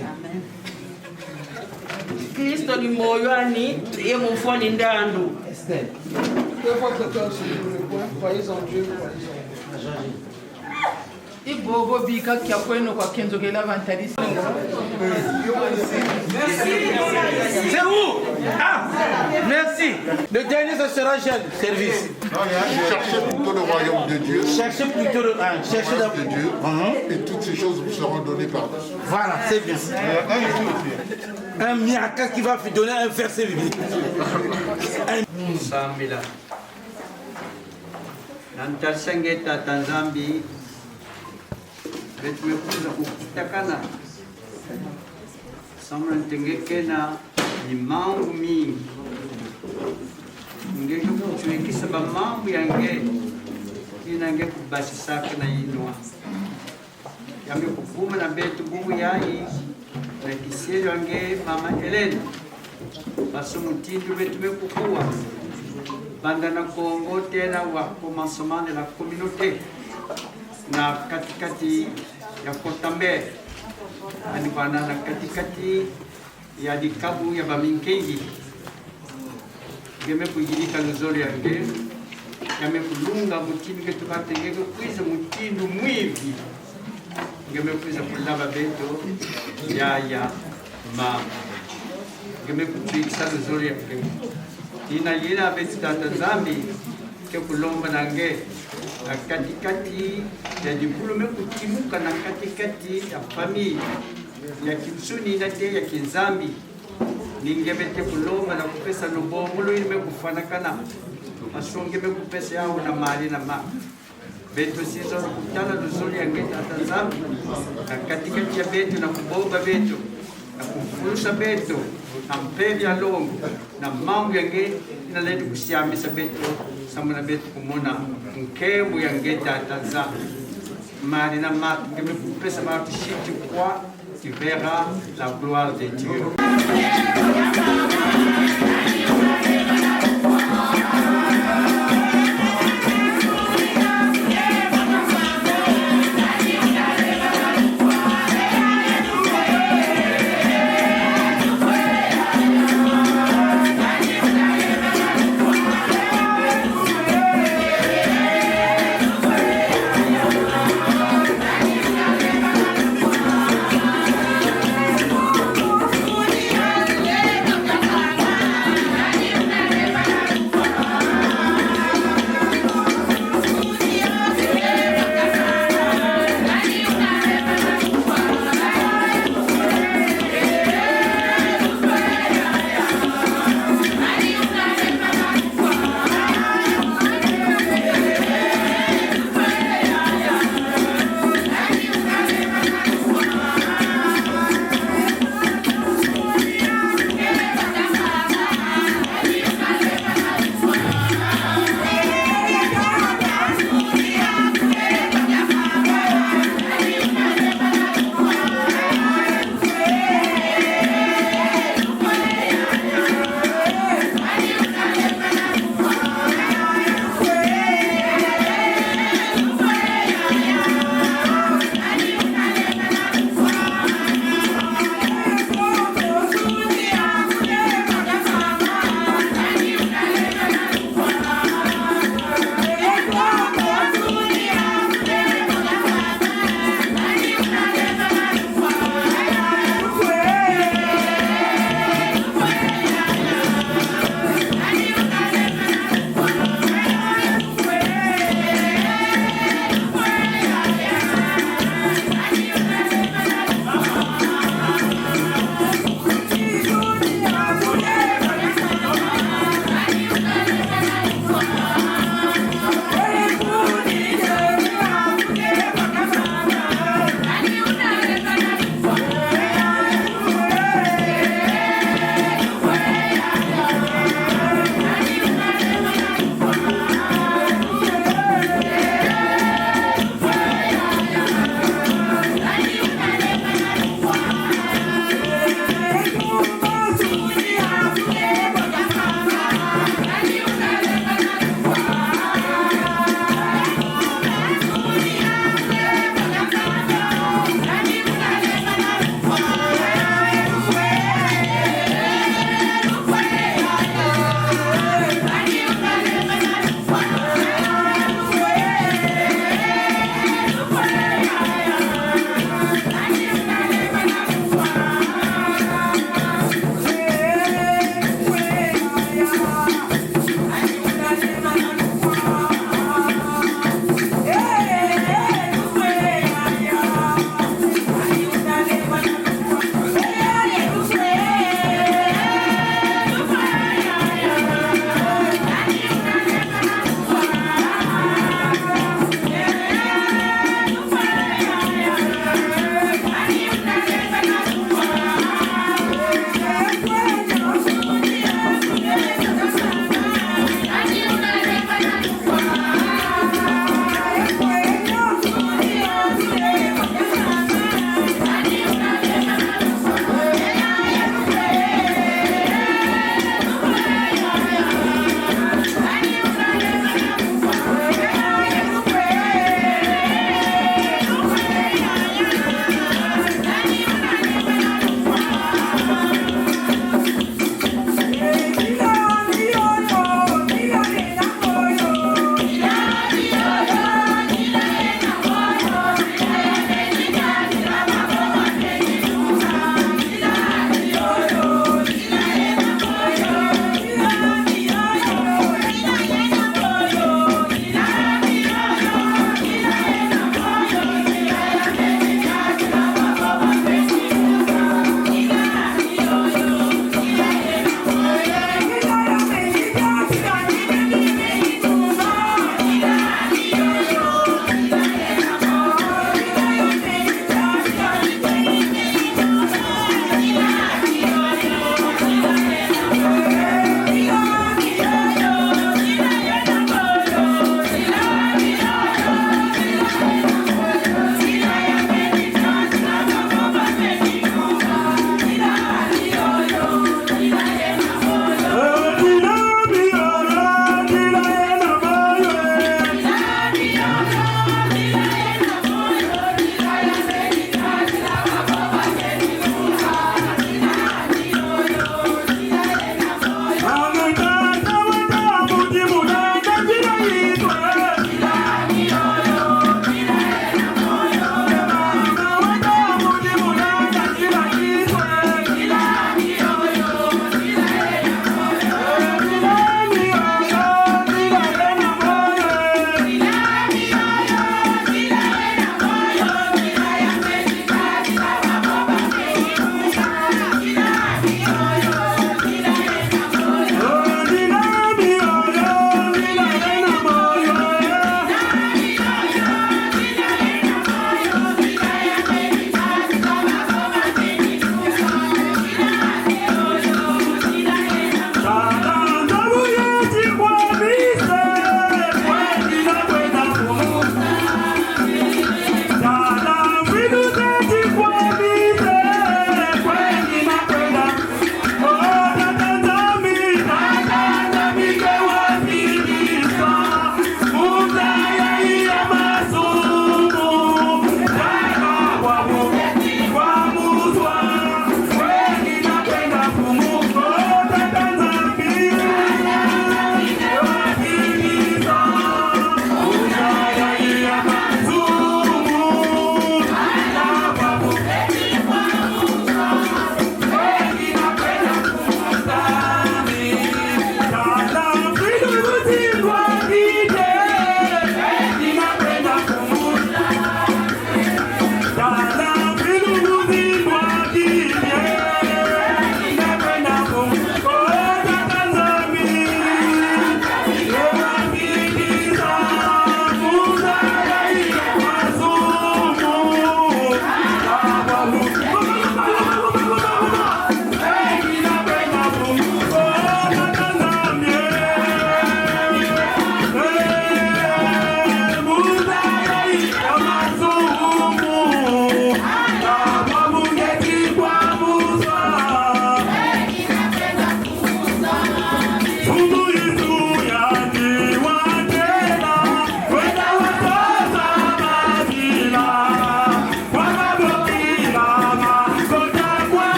Amen. Kristo ni moyoni et mon foi ni ndandu. Estelle. Que votre cœur se ouvre le point, croyez en Dieu, croyez en moi. Ibogo bika kia kwenu kwa kenzogela vantalisi. C'est où? Ah, merci. Le dernier, ce sera service. Cherchez plutôt le royaume de Dieu. Cherchez plutôt le royaume de Dieu. Et toutes ces choses vous seront données par Dieu. Voilà, c'est bien. Un miaka qui va vous donner un verset biblique. Sambila. Nantal sengeta Tanzambi. Betumekuza kukitakana. Samra ntengekena ni mambo mingi. Ngeke kuchwekisa ba mambo yange. Inange kubasisaka na inwa. Yange kuvuma na betu bubu yayi. Na kisiri yange mama Helena. Baso mutindo betumekuwa. Bandana Congo tena wa commencement de la communauté na katikati ya Kotambe ani bana na katikati ya dikabu ya Baminkengi geme kujirika nzuri yake geme kulunga mutini ke tukatenge kuiza mutindu mwivi geme kuiza kulaba beto ya mama geme kupikisa nzuri yake ina yina betu tata zambi ke kulomba nange katikati ya dibulume kutimuka na katikati ya familia ya kimsuni na te ya kinzambi ningebete kulomba na kupesa nobomulo ime kufanakana masonge me kupesa yao na mali na ma beto sizo kutala nzuri yange tata zambi na katikati ya betu na kubomba betu na kufurusa betu na mpevi ya longo na mambo yange inaleta kusiamisa betu samuna betu kumona mkembu yange tata zambi mali na matu ngeme kupesa matu shiti kwa tu verras la gloire de Dieu. Thank you.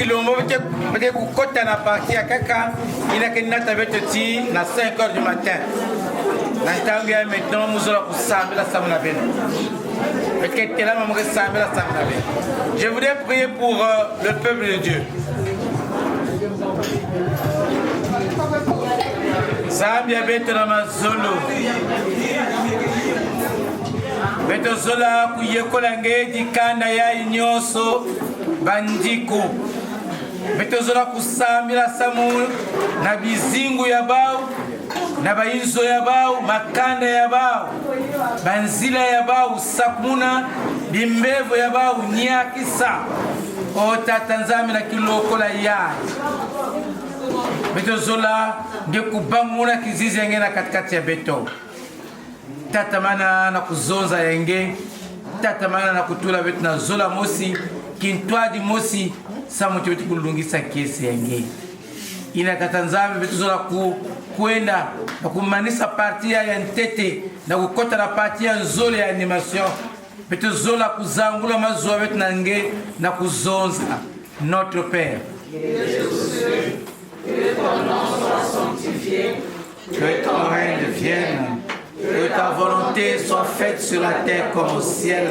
kilombo beke kukota na parti ya kaka inakeni nata beto ti na 5h du matin na ntango ya maintenant muzola kusambela samu na beno beke telama moke sambela samu na beno. Je voudrais prier pour le peuple de Dieu. Zambia beto na mazolo beto zola kuyekola ngedi kanda ya inyoso bandiko beto zola kusambila samu na bizingu ya bao na bainzo ya bao makanda ya bao banzila ya bao sakmuna bimbevo ya bao nyakisa o tatanzami na kilokola ya beto zola nde kubanguna kizizi yange na katikati ya beto tatamana na kuzonza yenge tatamana na kutula betu na zola mosi kintwadi mosi samu choti kulungisa kesi yenge ina katanzame betu zola kuenda na kumanisa parti ya ntete na kukota na parti ya nzole ya animation betu zola kuzangula mazwa betu na nge na kuzonza. Notre Père, que ton nom soit sanctifié, que ton règne vienne, que ta volonté soit faite sur la terre comme au ciel.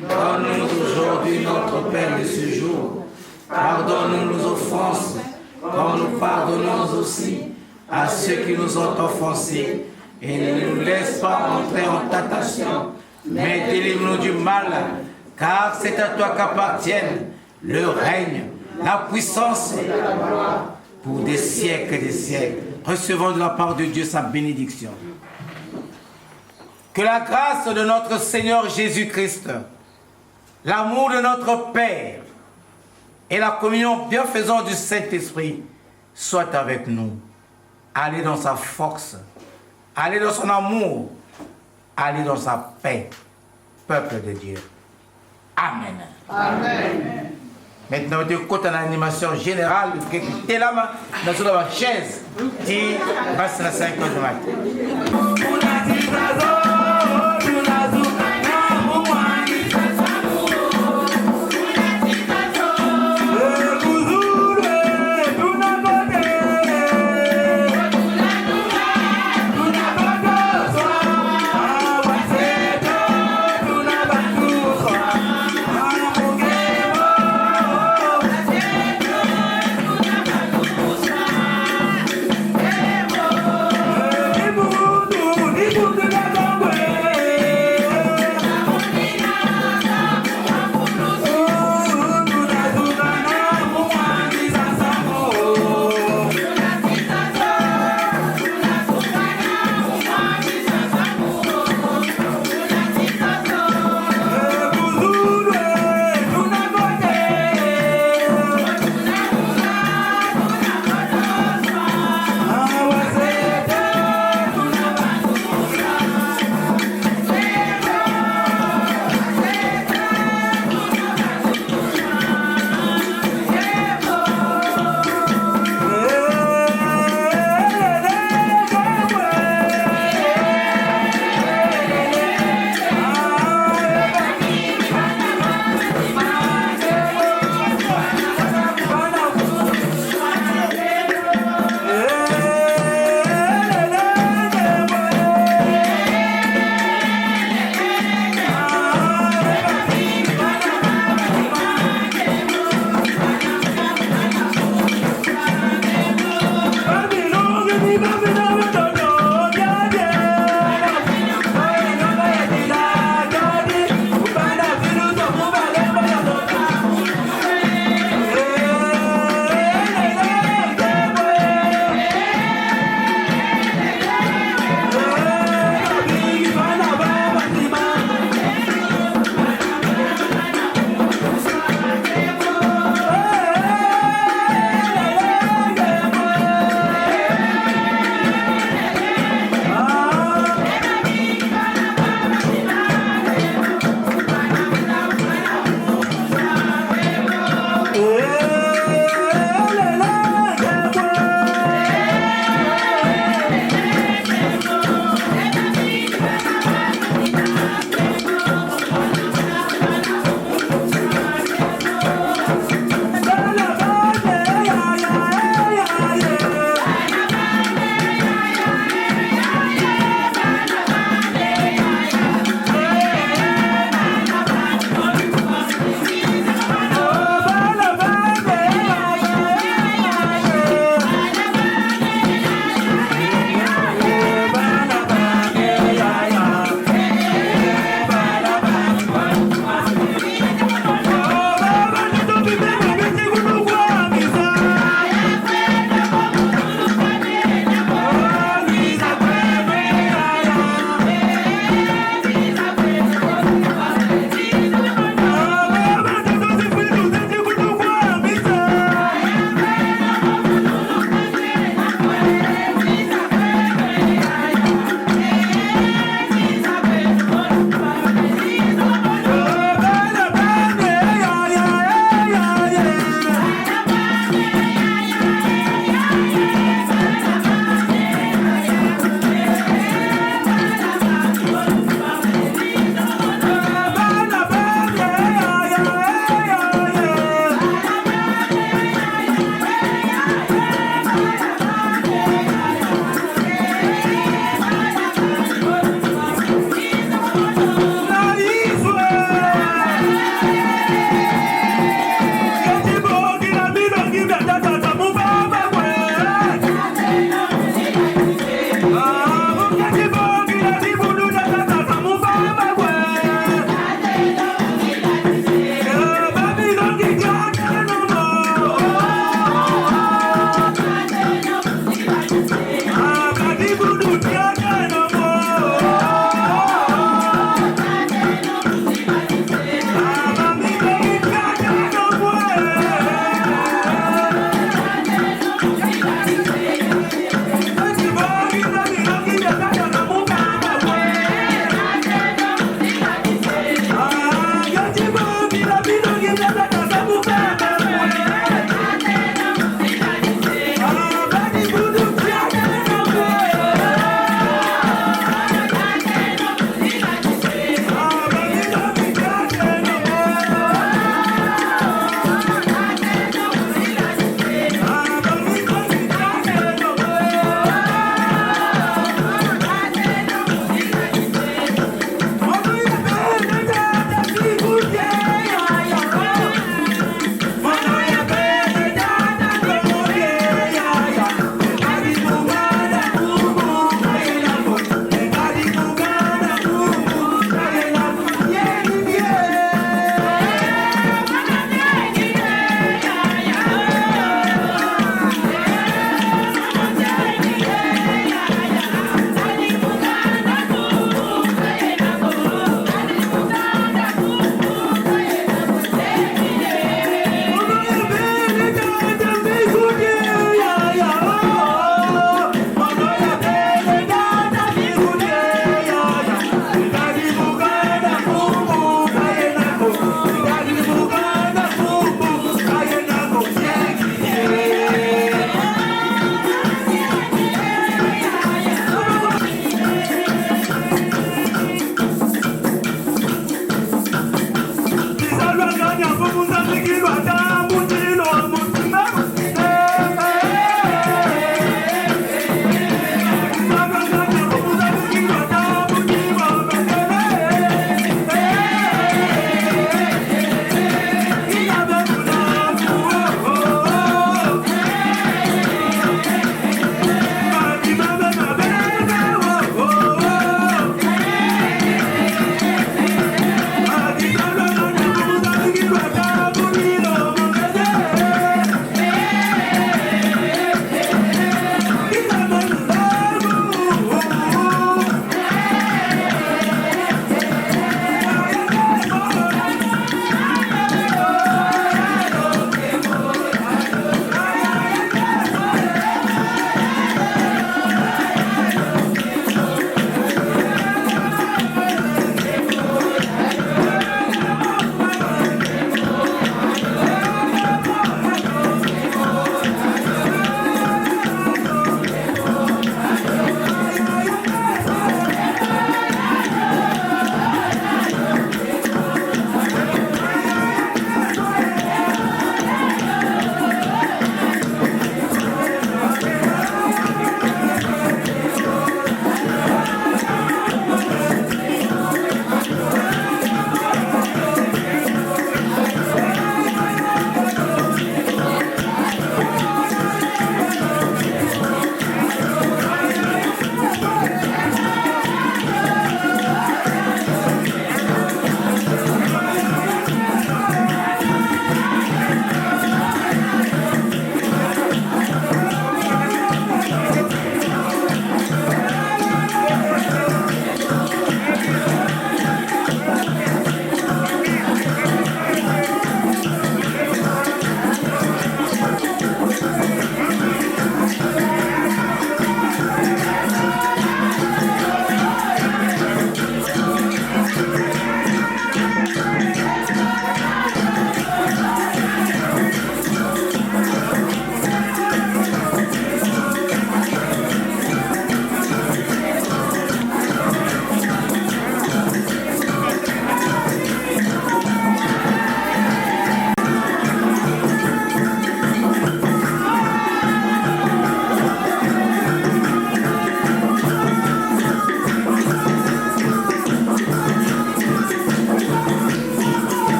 Donne-nous aujourd'hui notre pain de ce jour. Pardonne-nous nos offenses, comme nous pardonnons aussi à ceux qui nous ont offensés. Et ne nous laisse pas entrer en tentation, mais délivre-nous du mal, car c'est à toi qu'appartiennent le règne, la puissance et la gloire pour des siècles et des siècles. Recevons de la part de Dieu sa bénédiction. Que la grâce de notre Seigneur Jésus-Christ, l'amour de notre Père et la communion bienfaisante du Saint-Esprit soient avec nous. Allez dans sa force, allez dans son amour, allez dans sa paix, peuple de Dieu. Amen. Amen. Maintenant, on écoute une animation générale, qui est là, dans la chaise, qui passe à 5 heures du matin. Mundo